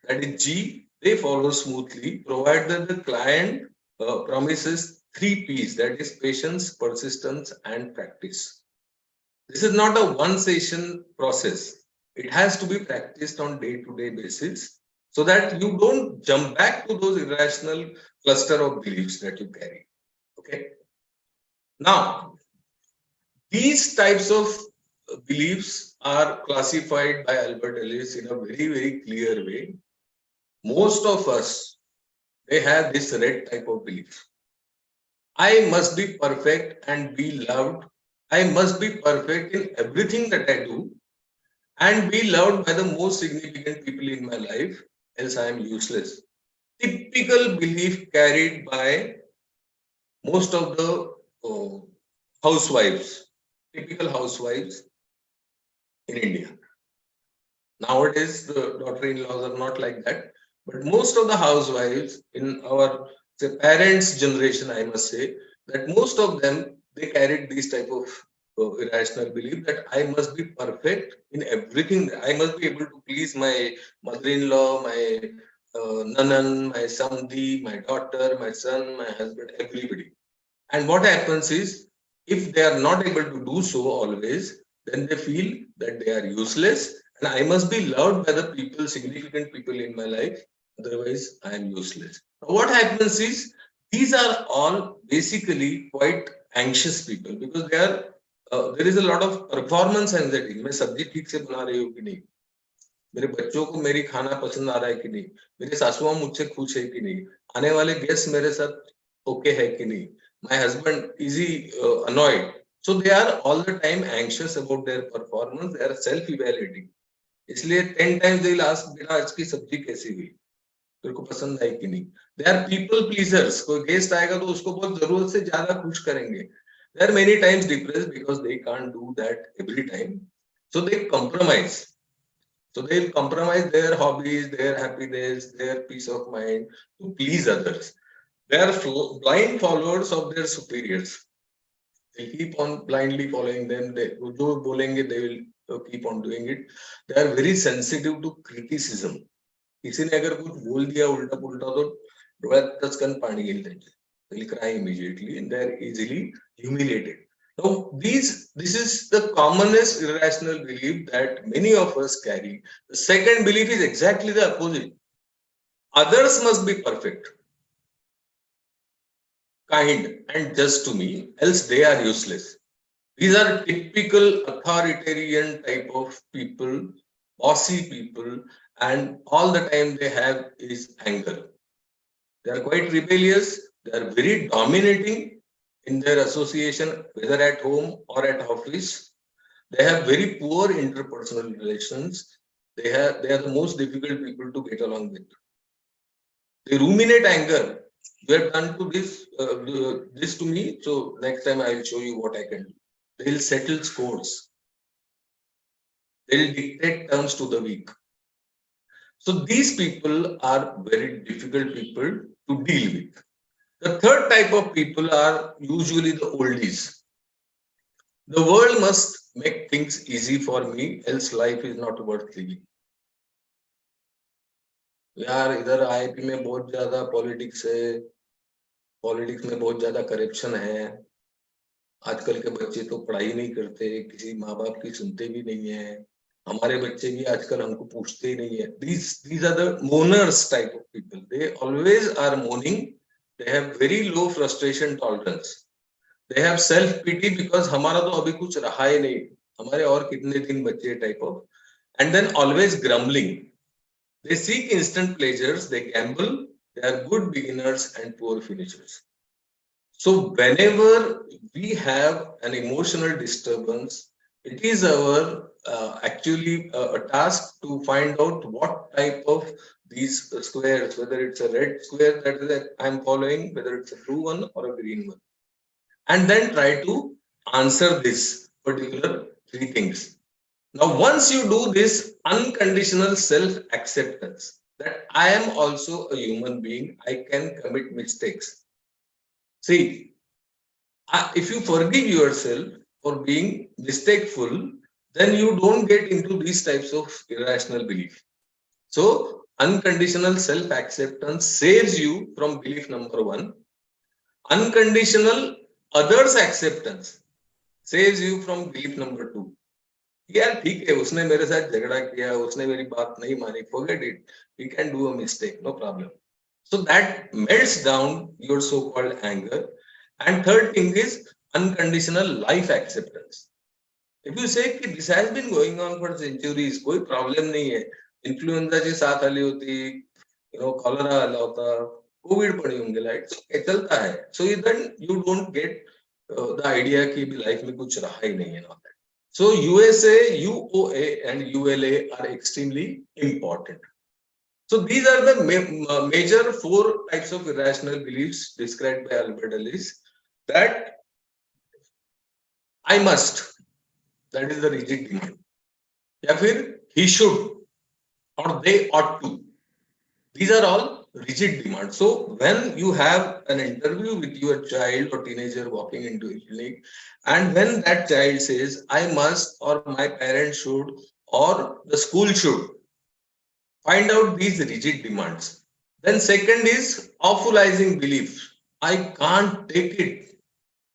that is G, they follow smoothly, provided the client promises 3 P's, that is patience, persistence, and practice. This is not a one session process. It has to be practiced on day-to-day basis so that you don't jump back to those irrational cluster of beliefs that you carry. Okay. Now, these types of beliefs are classified by Albert Ellis in a very, very clear way. Most of us, they have this red type of belief. I must be perfect and be loved. I must be perfect in everything that I do and be loved by the most significant people in my life, else I am useless. Typical belief carried by most of the housewives, typical housewives in India. Nowadays, the daughter-in-laws are not like that, but most of the housewives in our parents' generation, I must say, that most of them, they carried this type of irrational belief that I must be perfect in everything. I must be able to please my mother-in-law, my nanan, my samdi, my daughter, my son, my husband, everybody. And what happens is, if they are not able to do so always, then they feel that they are useless and I must be loved by the people, significant people in my life. Otherwise, I am useless. What happens is, these are all basically quite anxious people because they are there is a lot of performance anxiety. मैं सब्जी ठीक से बना रही हूँ कि नहीं, मेरे बच्चों को मेरी खाना पसंद आ रहा है कि नहीं, मेरे सासुआ मुझसे खुश है कि नहीं, आने वाले गेस्ट मेरे साथ ओके है कि नहीं, my husband is he annoyed. So they are all the time anxious about their performance. They are self-evaluating. इसलिए 10 times they will ask, बेटा आज की सब्जी कैसी हुई, तेरे को पसंद आई कि नहीं. They are people pleasers. कोई गेस्ट आएगा तो उसको बहुत जरूरत से ज्यादा खुश करेंगे. They are many times depressed because they can't do that every time. So they compromise. So they will compromise their hobbies, their happiness, their peace of mind to please others. They are blind followers of their superiors. They keep on blindly following them. They do bolenge, they will keep on doing it. They are very sensitive to criticism. किसी ने अगर कुछ बोल दिया उल्टा पुल्टा तो डोळ्यात टचकन पाणी येईल त्यांचे. They will cry immediately and they are easily humiliated. Now, this is the commonest irrational belief that many of us carry. The second belief is exactly the opposite. Others must be perfect, kind, and just to me, else they are useless. These are typical authoritarian type of people, bossy people, and all the time they have is anger. They are quite rebellious. They are very dominating in their association, whether at home or at office. They have very poor interpersonal relations. They are the most difficult people to get along with. They ruminate anger. You have done to this to me, so next time I will show you what I can do. They will settle scores. They will dictate terms to the weak. So these people are very difficult people to deal with. The third type of people are usually the oldies. The world must make things easy for me, else life is not worth living. यार इधर IIP में बहुत ज्यादा politics है, politics में बहुत ज्यादा corruption है, आजकल के बच्चे तो पढ़ाई नहीं करते, किसी माँ बाप की सुनते भी नहीं है, हमारे बच्चे भी आजकल हमको पूछते ही नहीं है. These are the mourners type of people. They always are mourning. They have very low frustration tolerance. They have self pity because हमारा तो अभी कुछ रहा ही नहीं, हमारे और कितने दिन बचे type of, and then always grumbling. They seek instant pleasures, they gamble, they are good beginners and poor finishers. So whenever we have an emotional disturbance, it is our actually a task to find out what type of these squares, whether it's a red square that I'm following, whether it's a blue one or a green one, and then try to answer this particular three things. Now, once you do this unconditional self-acceptance, that I am also a human being, I can commit mistakes. See, if you forgive yourself for being mistakeful, then you don't get into these types of irrational belief. So, unconditional self-acceptance saves you from belief number one. Unconditional others acceptance saves you from belief number two. यार ठीक है, उसने मेरे साथ झगड़ा किया, उसने मेरी बात नहीं मानी, forget it. We can do a mistake, no problem. So that melts down your so-called anger. And third thing is unconditional life acceptance. If you say कि this has been going on for centuries, कोई problem नहीं है. Influenza जी साथ आली होती, cholera आला होता, COVID पड़ी होंगे, right? चलता है. So then you don't get the idea कि life में कुछ रहा ही नहीं है. So USA, UOA and ULA are extremely important. So these are the major 4 types of irrational beliefs described by Albert Ellis. That I must, that is the rigid demand. या फिर he should or they ought to. These are all rigid demands. So when you have an interview with your child or teenager walking into a clinic, and when that child says, I must, or my parents should, or the school should, find out these rigid demands. Then second is awfulizing belief. I can't take it.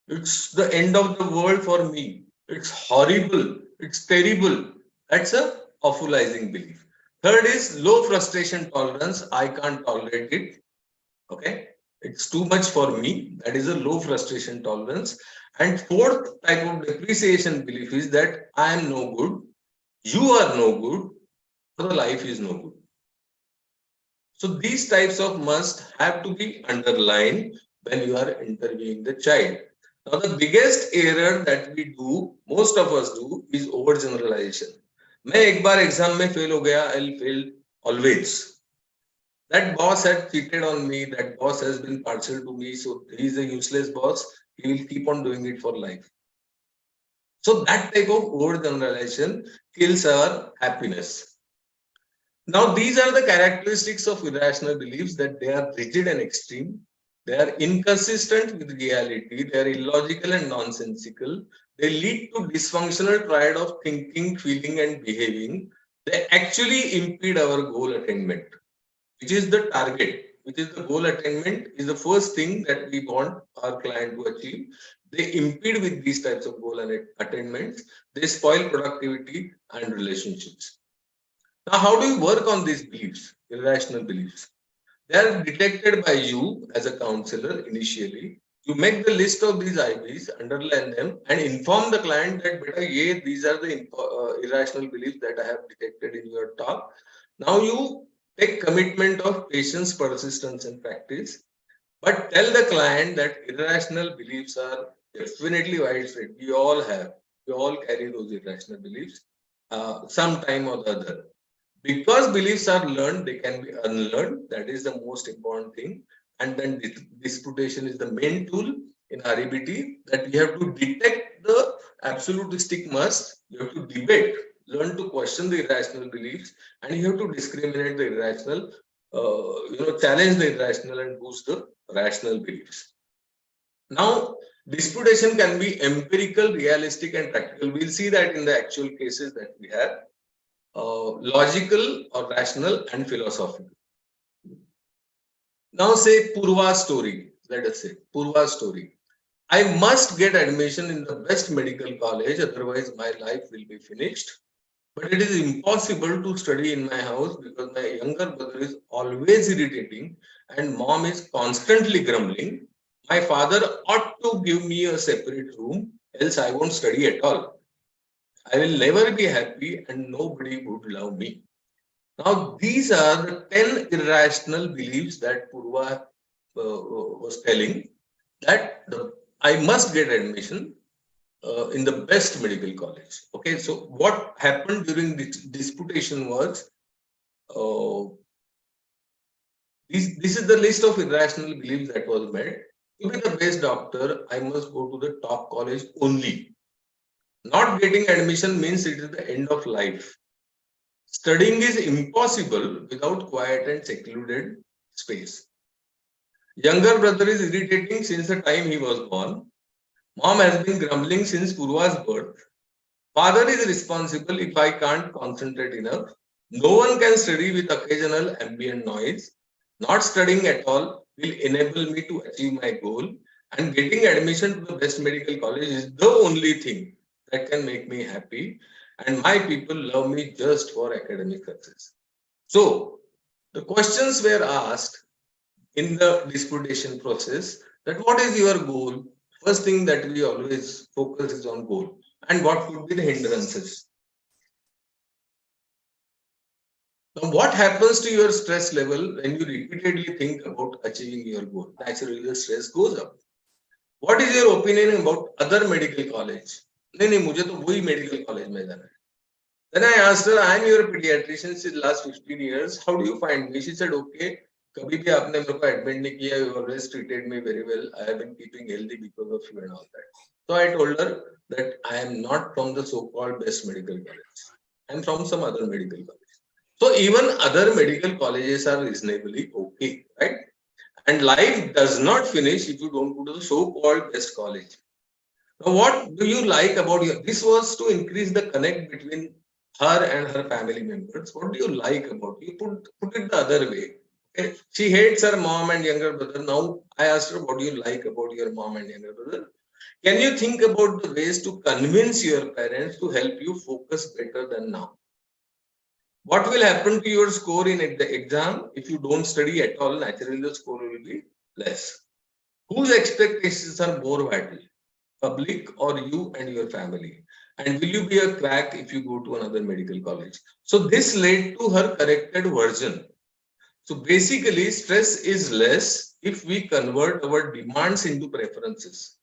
It's the end of the world for me. It's horrible. It's terrible. That's a awfulizing belief. Third is low frustration tolerance. I can't tolerate it. Okay. It's too much for me. That is a low frustration tolerance. And fourth type of depreciation belief is that I am no good. You are no good. So the life is no good. So these types of must have to be underlined when you are interviewing the child. Now the biggest error that we do, most of us do, is overgeneralization. मैं एक बार exam में fail हो गया, I'll fail always. That boss had cheated on me, that boss has been partial to me, so he is a useless boss, he will keep on doing it for life. So that type of overgeneralization kills our happiness. Now these are the characteristics of irrational beliefs, that they are rigid and extreme, they are inconsistent with reality, they are illogical and nonsensical, they lead to dysfunctional triad of thinking, feeling and behaving. They actually impede our goal attainment, which is the target, which is the goal attainment is the first thing that we want our client to achieve. They impede with these types of goal attainments. They spoil productivity and relationships. Now, how do you work on these beliefs, irrational beliefs? They are detected by you as a counselor initially. You make the list of these IBs, underline them, and inform the client that, beta, these are the irrational beliefs that I have detected in your talk. Now you take commitment of patience, persistence, and practice, but tell the client that irrational beliefs are definitely widespread. We all carry those irrational beliefs sometime or the other. Because beliefs are learned, they can be unlearned. That is the most important thing. And then disputation is the main tool in REBT, that you have to detect the absolutistic must, you have to debate, learn to question the irrational beliefs, and you have to discriminate the irrational, challenge the irrational and boost the rational beliefs. Now, disputation can be empirical, realistic, and practical. We'll see that in the actual cases that we have. Logical or rational and philosophical. Now say Purva story, let us say Purva story. I must get admission in the best medical college, otherwise my life will be finished. But it is impossible to study in my house because my younger brother is always irritating and mom is constantly grumbling. My father ought to give me a separate room, else I won't study at all. I will never be happy and nobody would love me. Now, these are the 10 irrational beliefs that Purva was telling, that I must get admission in the best medical college. Okay, so what happened during this disputation was, this is the list of irrational beliefs that was made. To be the best doctor, I must go to the top college only. Not getting admission means it is the end of life. Studying is impossible without quiet and secluded space. Younger brother is irritating since the time he was born. Mom has been grumbling since Purva's birth. Father is responsible if I can't concentrate enough. No one can study with occasional ambient noise. Not studying at all will enable me to achieve my goal. And getting admission to the best medical college is the only thing that can make me happy. And my people love me just for academic success. So the questions were asked in the disputation process, that what is your goal? First thing that we always focus is on goal. and what could be the hindrances. Now, what happens to your stress level when you repeatedly think about achieving your goal? Naturally, the stress goes up. What is your opinion about other medical college? नहीं नहीं मुझे तो वही medical college में जाना है. Then I asked her, I am your pediatrician since the last 15 years. How do you find me? She said, okay, कभी भी आपने मेरे को admit नहीं किया. You always treated me very well. I have been keeping healthy because of you and all that. So I told her that I am not from the so-called best medical college. I am from some other medical college. So even other medical colleges are reasonably okay, right? And life does not finish if you don't go to the so-called best college. Now, what do you like about your? This was to increase the connect between her and her family members. What do you like about you? Put it the other way. Okay? She hates her mom and younger brother. Now I asked her, what do you like about your mom and younger brother? Can you think about the ways to convince your parents to help you focus better than now? What will happen to your score in the exam if you don't study at all? Naturally, the score will be less. Whose expectations are more vital? Public or you and your family? And will you be a crack if you go to another medical college? So this led to her corrected version. So basically, stress is less if we convert our demands into preferences.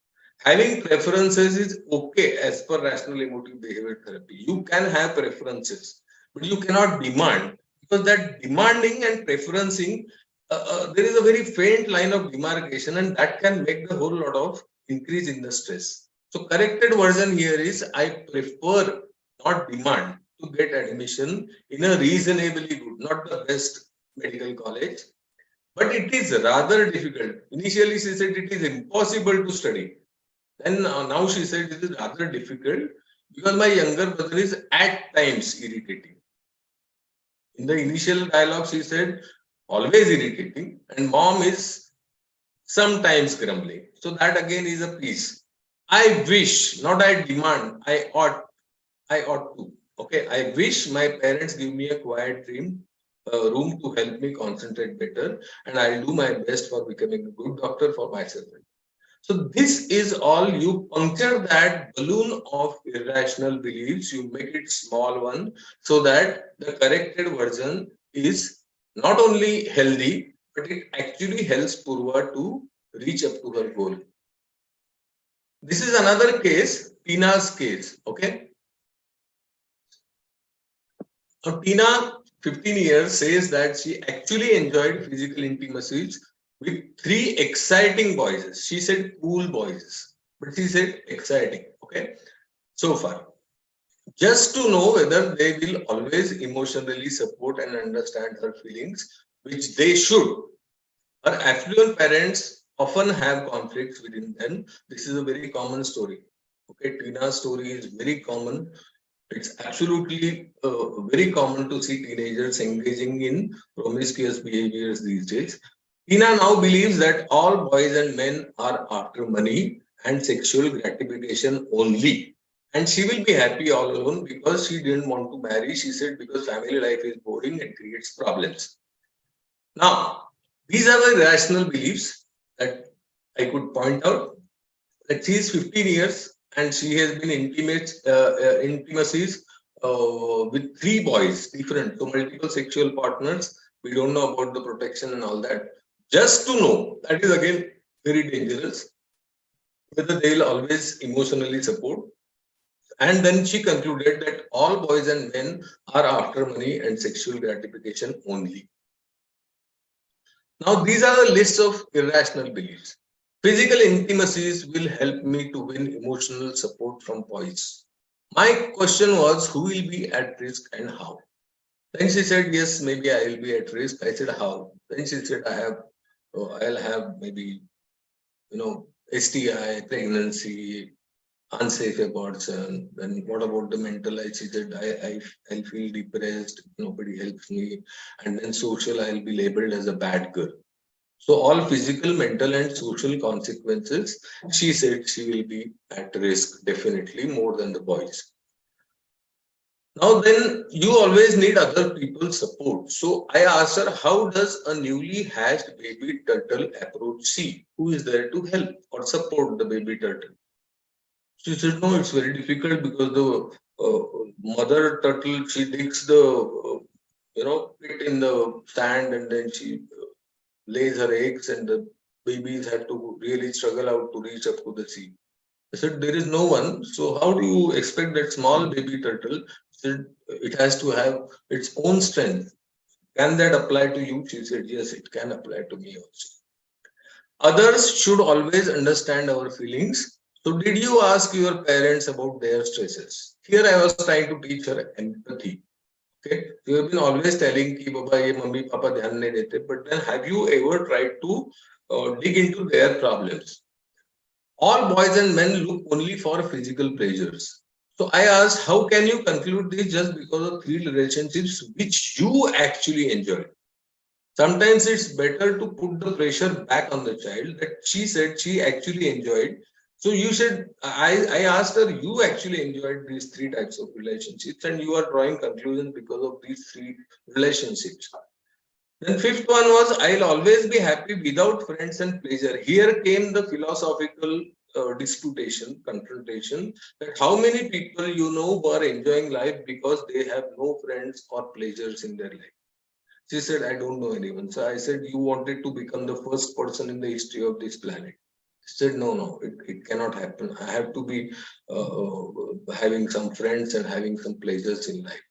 Having preferences is okay as per rational emotive behavior therapy. You can have preferences, but you cannot demand, because that demanding and preferencing, there is a very faint line of demarcation, and that can make the whole lot of increase in the stress. So corrected version here is I prefer, not demand, to get admission in a reasonably good, not the best medical college, but it is rather difficult. Initially she said it is impossible to study. Then now she said it is rather difficult because my younger brother is at times irritating. In the initial dialogue she said always irritating, and mom is sometimes grumbling. So that again is a piece. I wish, not I demand, I ought to. Okay, I wish my parents give me a quiet room to help me concentrate better, and I'll do my best for becoming a good doctor for myself. So this is all. You puncture that balloon of irrational beliefs, you make it small one, so that the corrected version is not only healthy, but it actually helps Purva to reach up to her goal. This is another case, Tina's case, okay? Now, Tina, 15 years, says that she actually enjoyed physical intimacies with 3 exciting boys. She said cool boys, but she said exciting, okay? So far. Just to know whether they will always emotionally support and understand her feelings, which they should. Her affluent parents often have conflicts within them. This is a very common story. Okay, Tina's story is very common. It's absolutely very common to see teenagers engaging in promiscuous behaviors these days. Tina now believes that all boys and men are after money and sexual gratification only. And she will be happy all alone because she didn't want to marry. She said because family life is boring and creates problems. Now, these are the rational beliefs that I could point out. That she is 15 years and she has been intimacies with 3 boys, different, so multiple sexual partners. We don't know about the protection and all that. Just to know, that is again very dangerous, whether they will always emotionally support. And then she concluded that all boys and men are after money and sexual gratification only. Now, these are the lists of irrational beliefs. Physical intimacies will help me to win emotional support from boys. My question was, who will be at risk and how? Then she said, yes, maybe I will be at risk. I said, how? Then she said, I'll have maybe, STI, pregnancy, unsafe abortion. Then what about the mental? I said, I feel depressed. Nobody helps me. And then social, I'll be labeled as a bad girl. So all physical, mental, and social consequences, she said she will be at risk, definitely more than the boys. Now then, you always need other people's support. So I asked her, how does a newly hatched baby turtle approach C? Who is there to help or support the baby turtle? She said, no, it's very difficult because the mother turtle, she digs the, pit in the sand and then she lays her eggs and the babies had to really struggle out to reach up to the sea. I said, there is no one. So how do you expect that small baby turtle? Said, it has to have its own strength. Can that apply to you? She said, yes, it can apply to me also. Others should always understand our feelings. So did you ask your parents about their stresses? Here I was trying to teach her empathy. Okay, you have been always telling ki baba ye mummy papa dhyan nahi dete, but then have you ever tried to dig into their problems? All boys and men look only for physical pleasures. So I asked, how can you conclude this just because of 3 relationships which you actually enjoy? Sometimes it's better to put the pressure back on the child that she said she actually enjoyed. So you said, I asked her, you actually enjoyed these 3 types of relationships and you are drawing conclusions because of these 3 relationships. Then 5th one was, I'll always be happy without friends and pleasure. Here came the philosophical disputation, confrontation, that how many people you know who are enjoying life because they have no friends or pleasures in their life. She said, I don't know anyone. So I said, you wanted to become the first person in the history of this planet. She said, no, it cannot happen. I have to be having some friends and having some pleasures in life.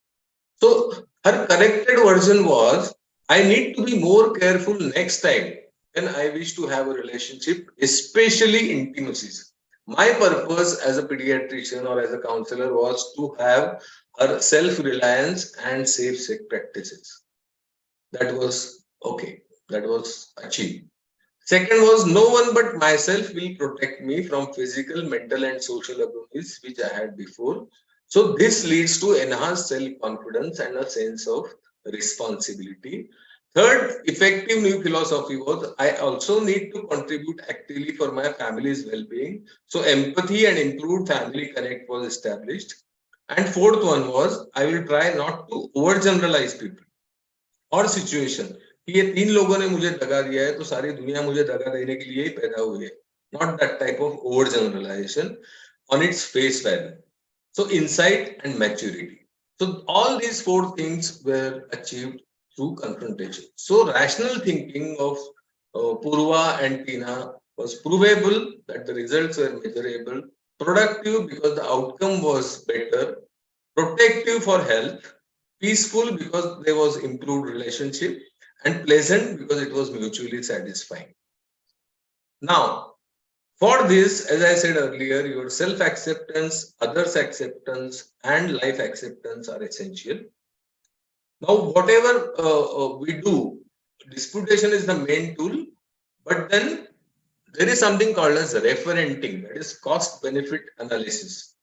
So her corrected version was, I need to be more careful next time when I wish to have a relationship, especially intimacies. My purpose as a pediatrician or as a counselor was to have her self-reliance and safe sex practices. That was okay. That was achieved. Second was, no one but myself will protect me from physical, mental, and social abuse which I had before. So this leads to enhanced self-confidence and a sense of responsibility. Third, effective new philosophy was, I also need to contribute actively for my family's well-being. So empathy and improved family connect was established. And fourth one was, I will try not to overgeneralize people और situation कि ये 3 लोगों ने मुझे दगा दिया है तो सारी दुनिया मुझे दगा देने के लिए ही पैदा हुई है, not that type of over generalization on its face value. So insight and maturity. So all these 4 things were achieved through confrontation. So rational thinking of Purva and Tina was provable that the results were measurable, productive because the outcome was better, protective for health, peaceful because there was improved relationship, and pleasant because it was mutually satisfying. Now, for this, as I said earlier, your self-acceptance, others' acceptance, and life acceptance are essential. Now, whatever we do, disputation is the main tool, but then there is something called as referenting, that is cost-benefit analysis.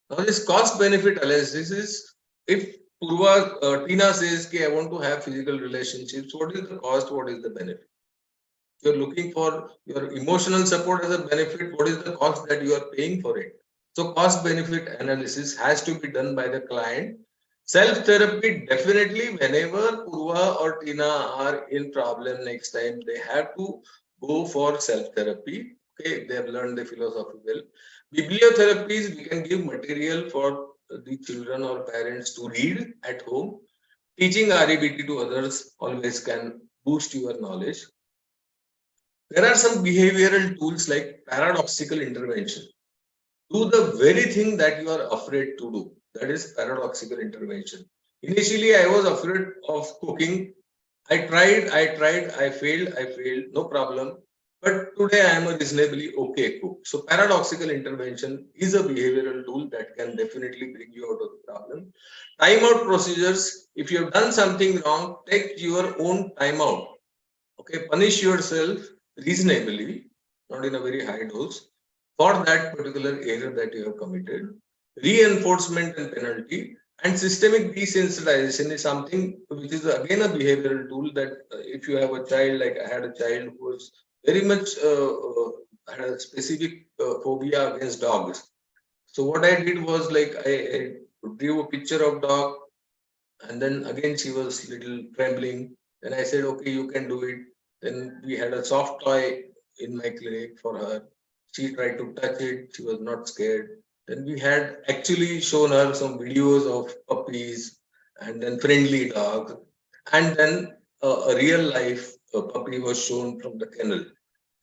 Now, this cost-benefit analysis is, if Purva, Tina says, I want to have physical relationships, what is the cost, what is the benefit? You're looking for your emotional support as a benefit, what is the cost that you are paying for it? So cost-benefit analysis has to be done by the client. Self-therapy, definitely, whenever Purva or Tina are in problem next time, they have to go for self-therapy. Okay, they have learned the philosophy well. Bibliotherapies, we can give material for the children or parents to read at home. Teaching REBT to others always can boost your knowledge. There are some behavioral tools like paradoxical intervention. Do the very thing that you are afraid to do. That is paradoxical intervention. Initially, I was afraid of cooking. I tried, I failed, no problem. But today I am a reasonably okay cook. So paradoxical intervention is a behavioral tool that can definitely bring you out of the problem. Timeout procedures. If you have done something wrong, take your own timeout. Okay, punish yourself reasonably, not in a very high dose, for that particular error that you have committed. Reinforcement and penalty. And systemic desensitization is something which is again a behavioral tool that if you have a child, like I had a child who was very much had a specific phobia against dogs. So what I did was like I drew a picture of dog, and then again she was little trembling. Then I said, okay, you can do it. Then we had a soft toy in my clinic for her. She tried to touch it. She was not scared. Then we had actually shown her some videos of puppies and then friendly dogs. And then a real life puppy was shown from the kennel.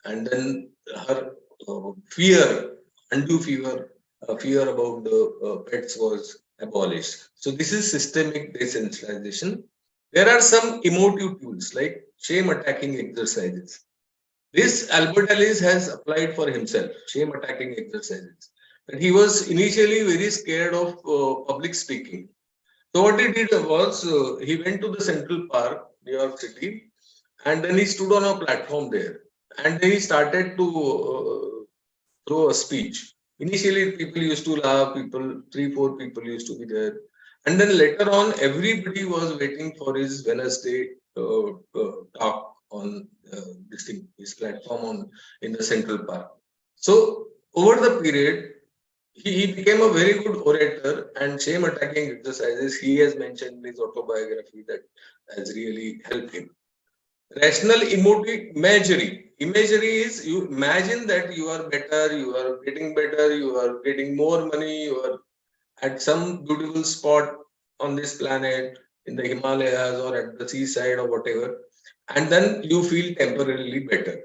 And then her fear, undue fear about the pets was abolished. So this is systemic desensitization. There are some emotive tools like shame attacking exercises. This Albert Ellis has applied for himself, shame attacking exercises. And he was initially very scared of public speaking. So what he did was he went to the Central Park, New York City, and then he stood on a platform there. And then he started to throw a speech. Initially, people used to laugh, 3-4 people used to be there. And then later on, everybody was waiting for his Wednesday talk on this platform in the Central Park. So over the period, he became a very good orator, and shame attacking exercises he has mentioned in his autobiography that has really helped him. Rational emotive imagery. Imagery is you imagine that you are better, you are getting more money, you are at some beautiful spot on this planet in the Himalayas or at the seaside or whatever, and then you feel temporarily better.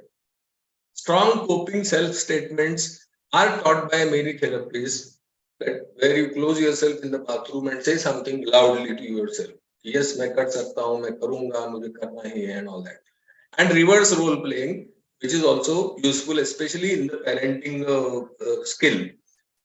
Strong coping self-statements are taught by many therapists, that where you close yourself in the bathroom and say something loudly to yourself. Yes, मैं कर सकता हूँ, मैं करूँगा, मुझे करना ही है, and all that. And reverse role playing, which is also useful, especially in the parenting skill,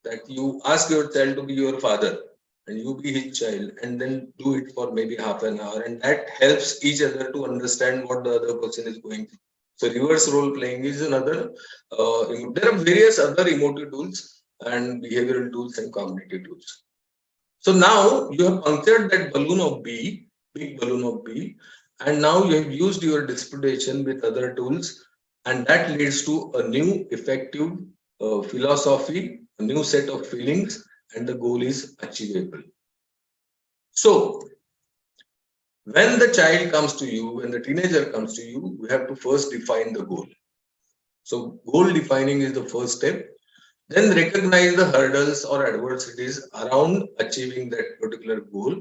that you ask your child to be your father and you be his child, and then do it for maybe half an hour, and that helps each other to understand what the other person is going through. So reverse role playing is another. There are various other emotive tools and behavioral tools and cognitive tools. So now you have punctured that balloon of B, big balloon of B, and now you have used your disputation with other tools, and that leads to a new effective philosophy, a new set of feelings, and the goal is achievable. So when the child comes to you, when the teenager comes to you, we have to first define the goal. So goal defining is the first step. Then recognize the hurdles or adversities around achieving that particular goal.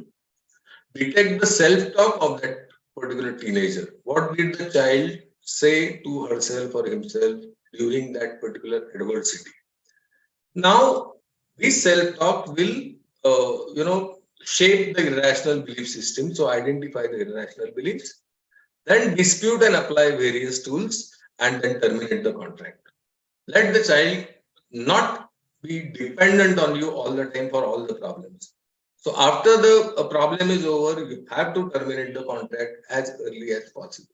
Detect the self-talk of that particular teenager. What did the child say to herself or himself during that particular adversity? Now, this self-talk will, shape the irrational belief system. So identify the irrational beliefs, then dispute and apply various tools, and then terminate the contract. Let the child not be dependent on you all the time for all the problems. So after the problem is over, you have to terminate the contract as early as possible.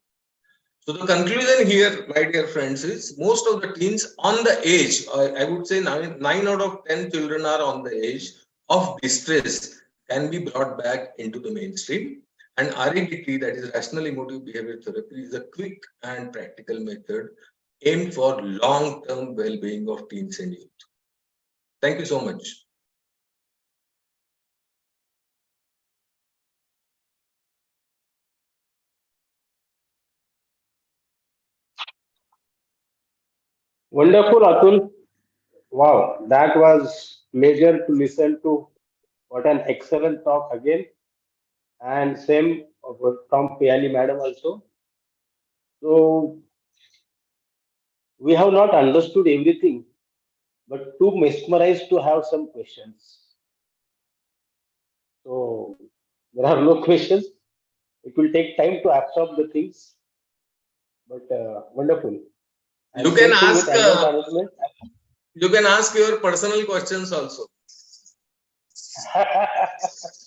So the conclusion here, my dear friends, is most of the teens on the age, I would say 9 out of 10 children are on the age of distress, can be brought back into the mainstream. And REBT, that is Rational Emotive Behavior Therapy, is a quick and practical method aimed for long-term well-being of teens and youth. Thank you so much. Wonderful, Atul. Wow, that was pleasure to listen to. What an excellent talk again. And same from Piali madam also. So we have not understood everything, but too mesmerized to have some questions. So there are no questions. It will take time to absorb the things, but wonderful. And You can same thing ask. with anger management. You can ask your personal questions also.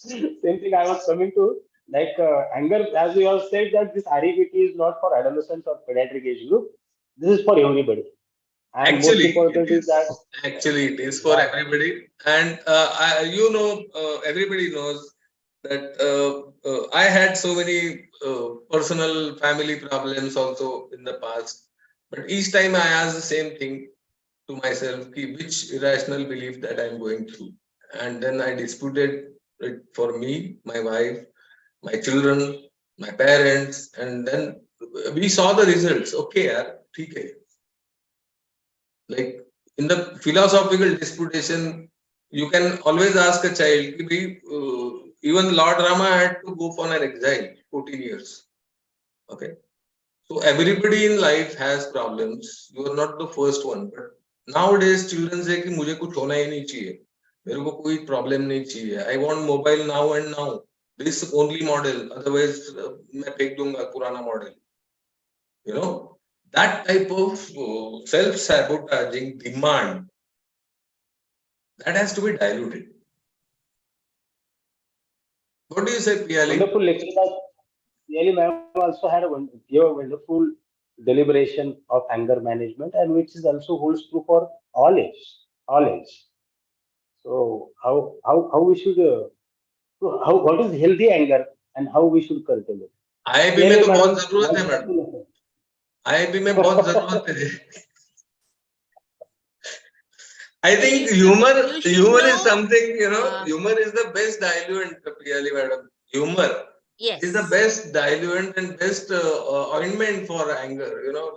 Same thing I was coming to. Like anger, as we have said, that this REBT is not for adolescents or pediatric age group. This is for everybody. And most Actually, important it is that is. Actually, it is for everybody. And everybody knows that I had so many personal family problems also in the past. But each time I ask the same thing to myself, which irrational belief that I'm going through. And then I disputed it for me, my wife, my children, my parents, and then we saw the results. Okay, yaar, theek hai. Like in the philosophical disputation, you can always ask a child, ki bhai, even Lord Rama had to go for an exile, 14 years. Okay. So everybody in life has problems. You are not the first one. But nowadays, children say कि मुझे कुछ होना ही नहीं चाहिए. मेरे को कोई problem नहीं चाहिए. I want mobile now and now. This only model. Otherwise, मैं फेंक दूंगा पुराना model. You know, that type of self-sabotaging demand, that has to be diluted. What do you say, Piyali? Wonderful lecture. Really, ma'am also had a wonderful deliberation of anger management, and which is also holds true for all age. So how we should what is healthy anger and how we should curtail it? IIB में तो बहुत जरूरत है madam. IIB में बहुत जरूरत है. I think humor is something, humor is the best diluent, Piyali madam. Humor Yes. is the best diluent and best ointment for anger.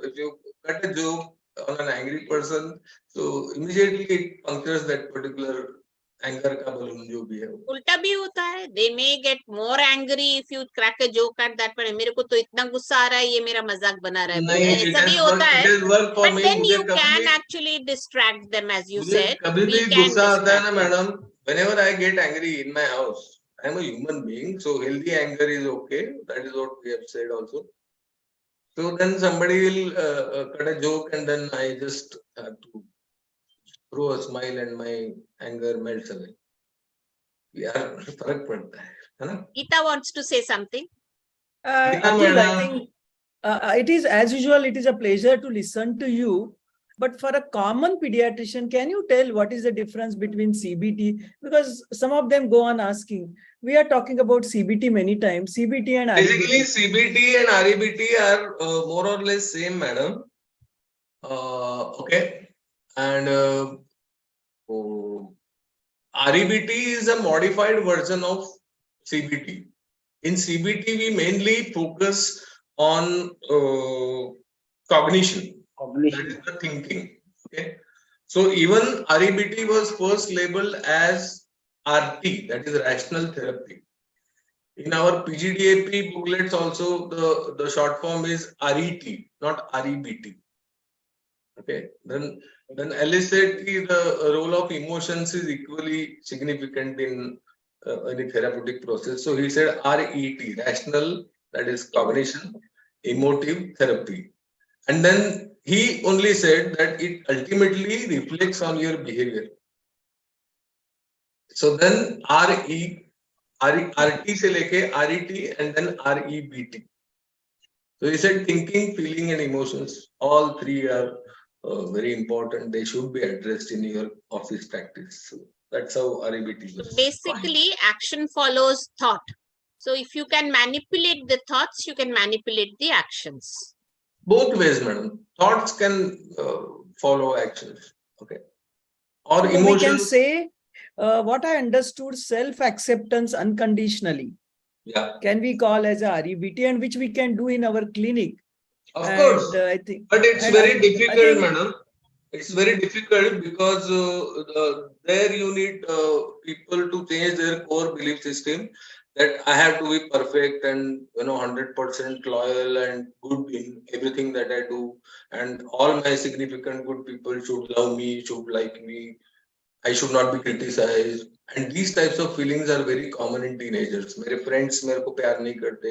If you cut a joke on an angry person, so immediately it punctures that particular anger ka balloon jo bhi hai. उल्टा भी होता है. They may get more angry if you crack a joke at that point. मेरे को तो इतना गुस्सा आ रहा है, ये मेरा मजाक बना रहा है. नहीं, ऐसा भी होता है. it has worked for But me. then मुझे you कभी can भी- actually distract them, as you मुझे said. कभी भी We can गुस्सा आता है ना distract them. Madam, whenever I get angry in my house, I am a human being, so healthy anger is okay. That is what we have said also. So then somebody will cut a joke and then I just have to throw a smile and my anger melts away. यार फर्क पड़ता है ना? Geeta wants to say something. Geeta Atul, I madam. think it is as usual, it is a pleasure to listen to you. But for a common pediatrician, can you tell what is the difference between CBT? Because some of them go on asking. We are talking about CBT many times. CBT and Basically, RBT. CBT and REBT are more or less same, madam. Okay, and REBT is a modified version of CBT. In CBT, we mainly focus on cognition. That is the thinking. Okay, so even REBT was first labeled as RT, that is rational therapy. In our PGDAP booklets also the short form is RET, not REBT. Okay, then Ellis said the role of emotions is equally significant in any therapeutic process. So he said RET, rational, that is cognition, emotive therapy. And then he only said that it ultimately reflects on your behavior. So then RT se leke RET and then REBT. So he said thinking, feeling and emotions, all three are very important. They should be addressed in your office practice. So that's how REBT was. Basically, action follows thought. So if you can manipulate the thoughts, you can manipulate the actions. Both ways, madam. Thoughts can follow actions. Okay. Or So we can emotions. say what I understood, self-acceptance unconditionally. Yeah. Can we call as a REBT, and which we can do in our clinic? Of And, course. I think. But it's and very I difficult, think- madam. It's very difficult because there you need people to change their core belief system that I have to be perfect and 100% loyal and good in everything that I do, and all my significant good people should love me, should like me. I should not be criticized. And these types of feelings are very common in teenagers. मेरे friends मेरे को प्यार नहीं करते,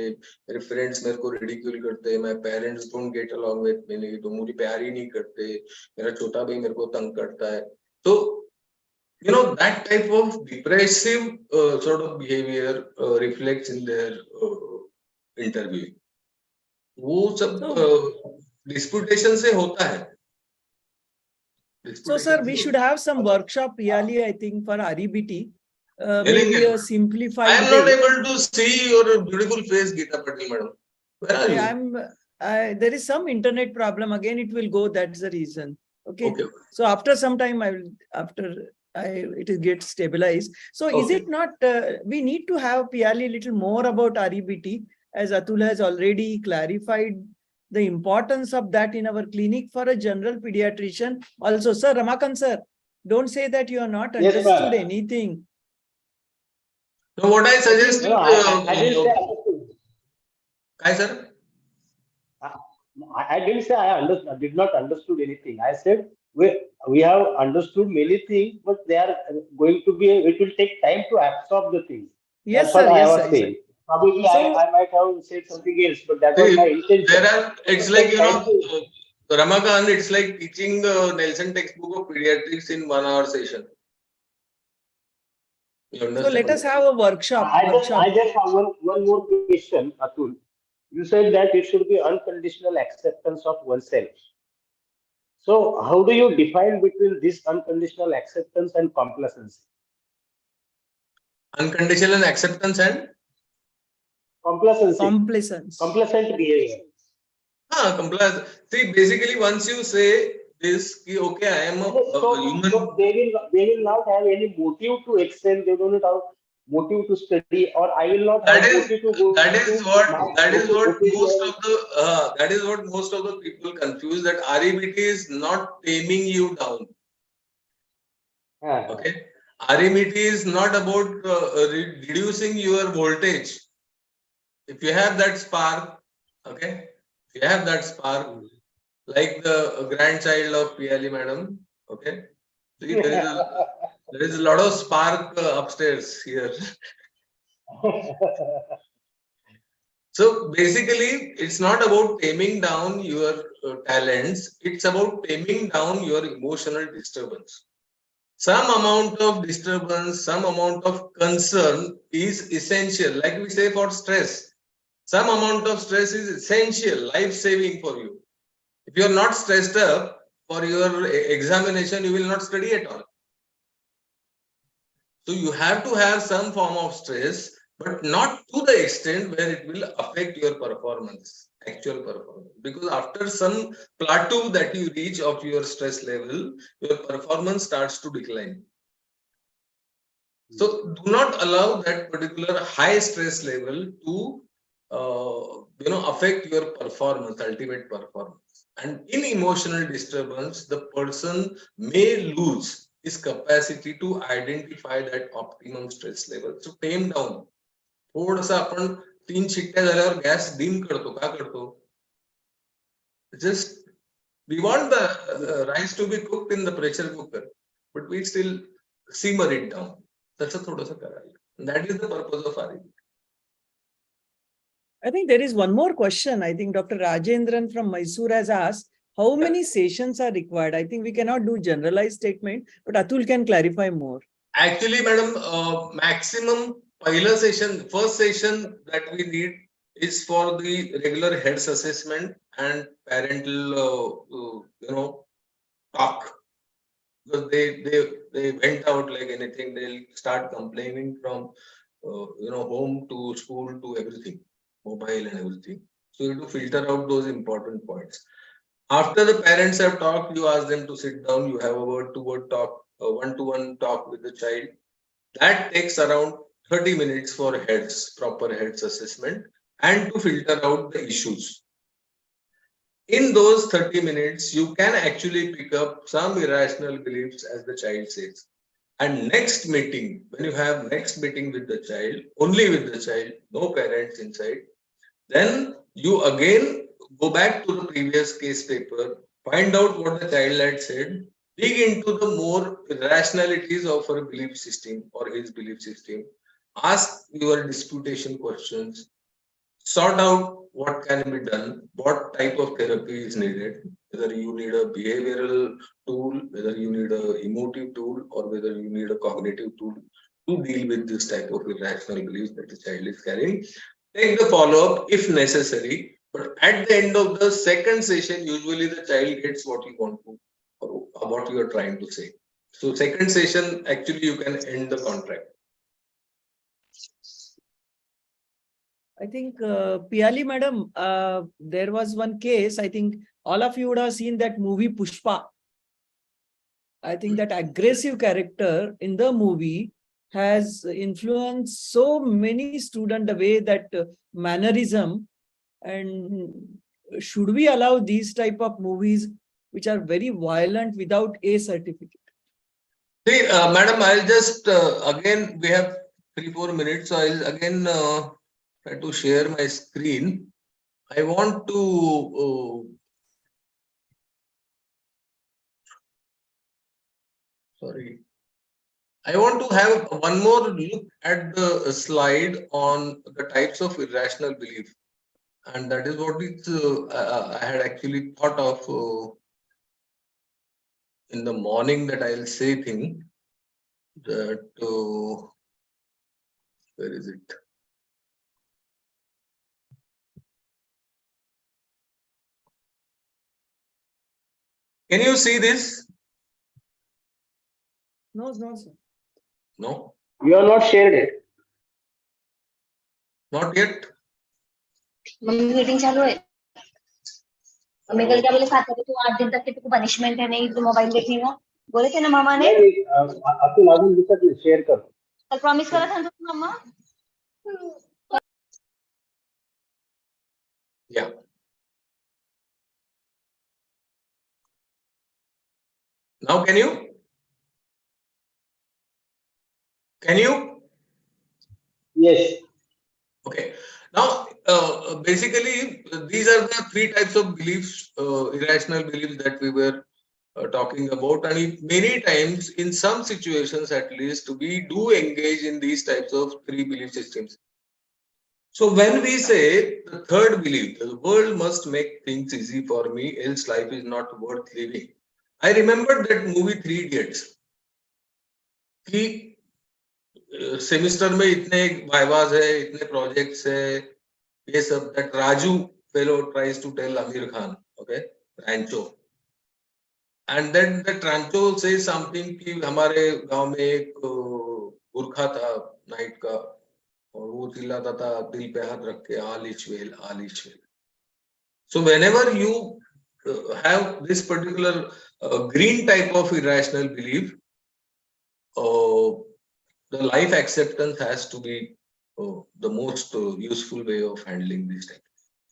मेरे friends मेरे को ridicule करते, my parents don't get along with me, तो मुझे प्यार ही नहीं करते, मेरा छोटा भाई मेरे को तंग करता है. So, that type of depressive sort of behavior reflects in their interview. वो सब disputation से होता है. So, sir, we should have some workshop really, I think, for REBT. Getting Maybe it. a simplified I am not way. able to see your beautiful face, Geeta Patil, madam. Where are you? There is some internet problem. Again, it will go. That's the reason. Okay. Okay. So after some time, it gets stabilized. So is Okay. it not, we need to have Piyali little more about REBT, as Atul has already clarified the importance of that in our clinic for a general pediatrician. Also, sir, Ramakant sir, Don't say that you are not Yes, understood sir. anything. So what I suggest, No, I didn't say understood. Kai sir? I didn't say I did not understood anything. I said we have understood many things, but they are going to be. It will take time to absorb the things. Yes, That's what sir. I Yes, was sir. Yes, sir. saying. Probably So, I might have said something else, but that was See, my intention. it's It will like, take time to. Ramakant, it's like teaching Nelson textbook of pediatrics in 1 hour session. You so understand? let us have a workshop. I just have one more question, Atul. You said that it should be unconditional acceptance of oneself. So, how do you define between this unconditional acceptance and complacency? Unconditional acceptance and Complacency, Complacence. complacent behavior. compliance. See, basically, once you say this, okay, I am a human. So they will not have any motive to excel. They don't have motive to study, or I will not That have is motive to go that is to what my that is what most opinion. of the that is what most of the people confuse, that REBT is not taming you down. Okay, REBT is not about reducing your voltage. If you have that spark, okay, if you have that spark, like the grandchild of Piali madam, okay, see, there is a lot of spark upstairs here. So basically, it's not about taming down your talents, it's about taming down your emotional disturbance. Some amount of disturbance, some amount of concern is essential. Like we say for stress, some amount of stress is essential, life-saving for you. If you are not stressed up for your examination, you will not study at all. So you have to have some form of stress, but not to the extent where it will affect your performance, actual performance. Because after some plateau that you reach of your stress level, your performance starts to decline. So do not allow that particular high stress level to affect your performance, ultimate performance. And in emotional disturbance, the person may lose his capacity to identify that optimum stress level. So tame down. थोडासा आपण 3 शिट्ट्या झाल्यावर gas dim करतो का करतो? Just we want the rice to be cooked in the pressure cooker, but we still simmer it down. तसं थोडंसं करायला. That is the purpose of RE. I think there is one more question. I think Dr. Rajendran from Mysore has asked, how many sessions are required? I think we cannot do generalized statement, but Atul can clarify more. Actually, madam, maximum first session that we need is for the regular heads assessment and parental, talk. Because they went out like anything, they'll start complaining from, home to school to everything, mobile and everything. So you have to filter out those important points. After the parents have talked, you ask them to sit down, you have a word-to-word talk, a one-to-one talk with the child. That takes around 30 minutes for proper heads assessment and to filter out the issues. In those 30 minutes, you can actually pick up some irrational beliefs, as the child says. And next meeting, when you have next meeting with the child, only with the child, no parents inside, then you again go back to the previous case paper, find out what the child had said, dig into the more irrationalities of her belief system or his belief system, ask your disputation questions, sort out what can be done, what type of therapy is needed, whether you need a behavioral tool, whether you need an emotive tool, or whether you need a cognitive tool to deal with this type of irrational beliefs that the child is carrying. Take the follow-up if necessary, but at the end of the second session, usually the child gets what you want to, or what you are trying to say. So second session, actually you can end the contract. I think, Piali madam, there was one case, I think all of you would have seen that movie Pushpa. I think that aggressive character in the movie has influenced so many students, the way that mannerism, and should we allow these type of movies which are very violent without a certificate? See, madam, I'll just again, we have 3-4 minutes. So I'll again try to share my screen. I want to sorry. I want to have one more look at the slide on the types of irrational belief. And that is what I had actually thought of in the morning, that I'll say thing that where is it? Can you see this? No, no, sir. No, You have not shared it. not yet. Mummy meeting चालू है mummy कल क्या बोले 7 बजे तू 8 दिन तक तेरे को पनिशमेंट है नहीं तो मोबाइल देखेगा बोले थे ना मामा ने अतुल अजून दिसत नाही, शेअर कर. कल प्रॉमिस करा था ना मम्मा Yeah. Now can you? Can you? Yes. Okay. Now, basically, these are the 3 types of beliefs, irrational beliefs that we were talking about. And many times, in some situations at least, we do engage in these types of 3 belief systems. So when we say the third belief, the world must make things easy for me, else life is not worth living. I remember that movie 3 Idiots. कि semester में इतने vivas है, इतने projects है, ये सब, that Raju fellow tries to tell Amir Khan, okay, Rancho. And then the Rancho says something कि हमारे गांव में एक गुरखा था नाइट का और वो चिल्लाता था दिल पे हाथ रख के all is well, all is well. So whenever you have this particular green type of irrational belief, the life acceptance has to be the most useful way of handling this type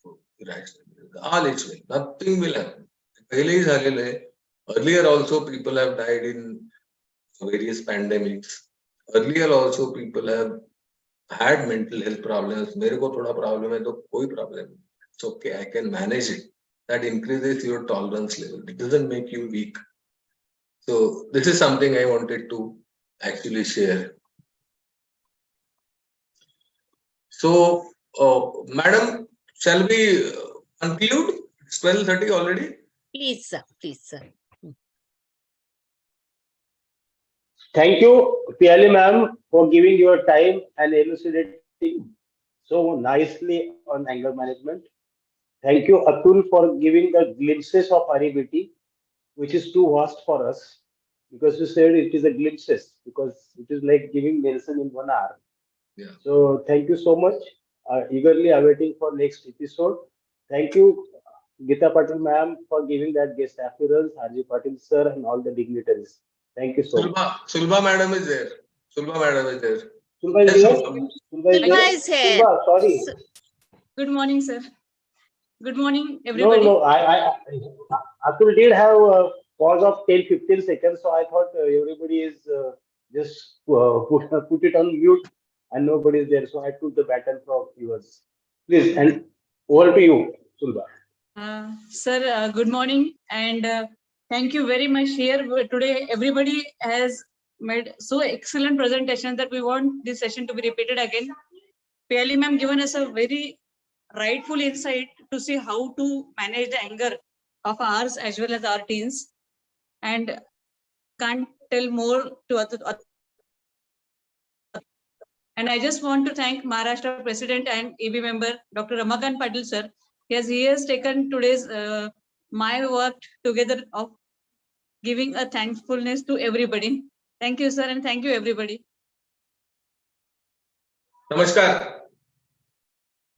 of irrational belief. All is well, nothing will happen. Earlier also people have died in various pandemics. Earlier also people have had mental health problems. मेरे को थोड़ा problem है तो कोई problem नहीं. It's okay, I can manage it. That increases your tolerance level. It doesn't make you weak. So this is something I wanted to actually share. So, madam, shall we conclude? It's 12:30 already. Please, sir. Please, sir. Thank you, Piali ma'am, for giving your time and elucidating so nicely on anger management. Thank you, Atul, for giving the glimpses of REBT, which is too vast for us, because you said it is a glimpses, because it is like giving medicine in 1 hour. Yeah. So thank you so much. Eagerly awaiting for next episode. Thank you, Geeta Patil ma'am, for giving that guest appearance, RJ Patil sir, and all the dignitaries. Thank you so much. Sulba madam is there. Sulba madam is there. Sulba is Yes, here? Sulba. Sulba is here. Sulba, sorry. Good morning, sir. Good morning, everybody. No, Atul did have a pause of 10-15 seconds, so I thought everybody is just put it on mute and nobody is there. So I took the baton from yours. Please, and over to you, Sulba. Sir, good morning and thank you very much here today. Everybody has made so excellent presentation that we want this session to be repeated again. Piali ma'am given us a very rightful insight to see how to manage the anger of ours as well as our teens, and can't tell more to other. And I just want to thank Maharashtra President and EB member Dr. Ramakant Patil sir. He has taken today's my work together of giving a thankfulness to everybody. Thank you, sir, and thank you, everybody. Namaskar.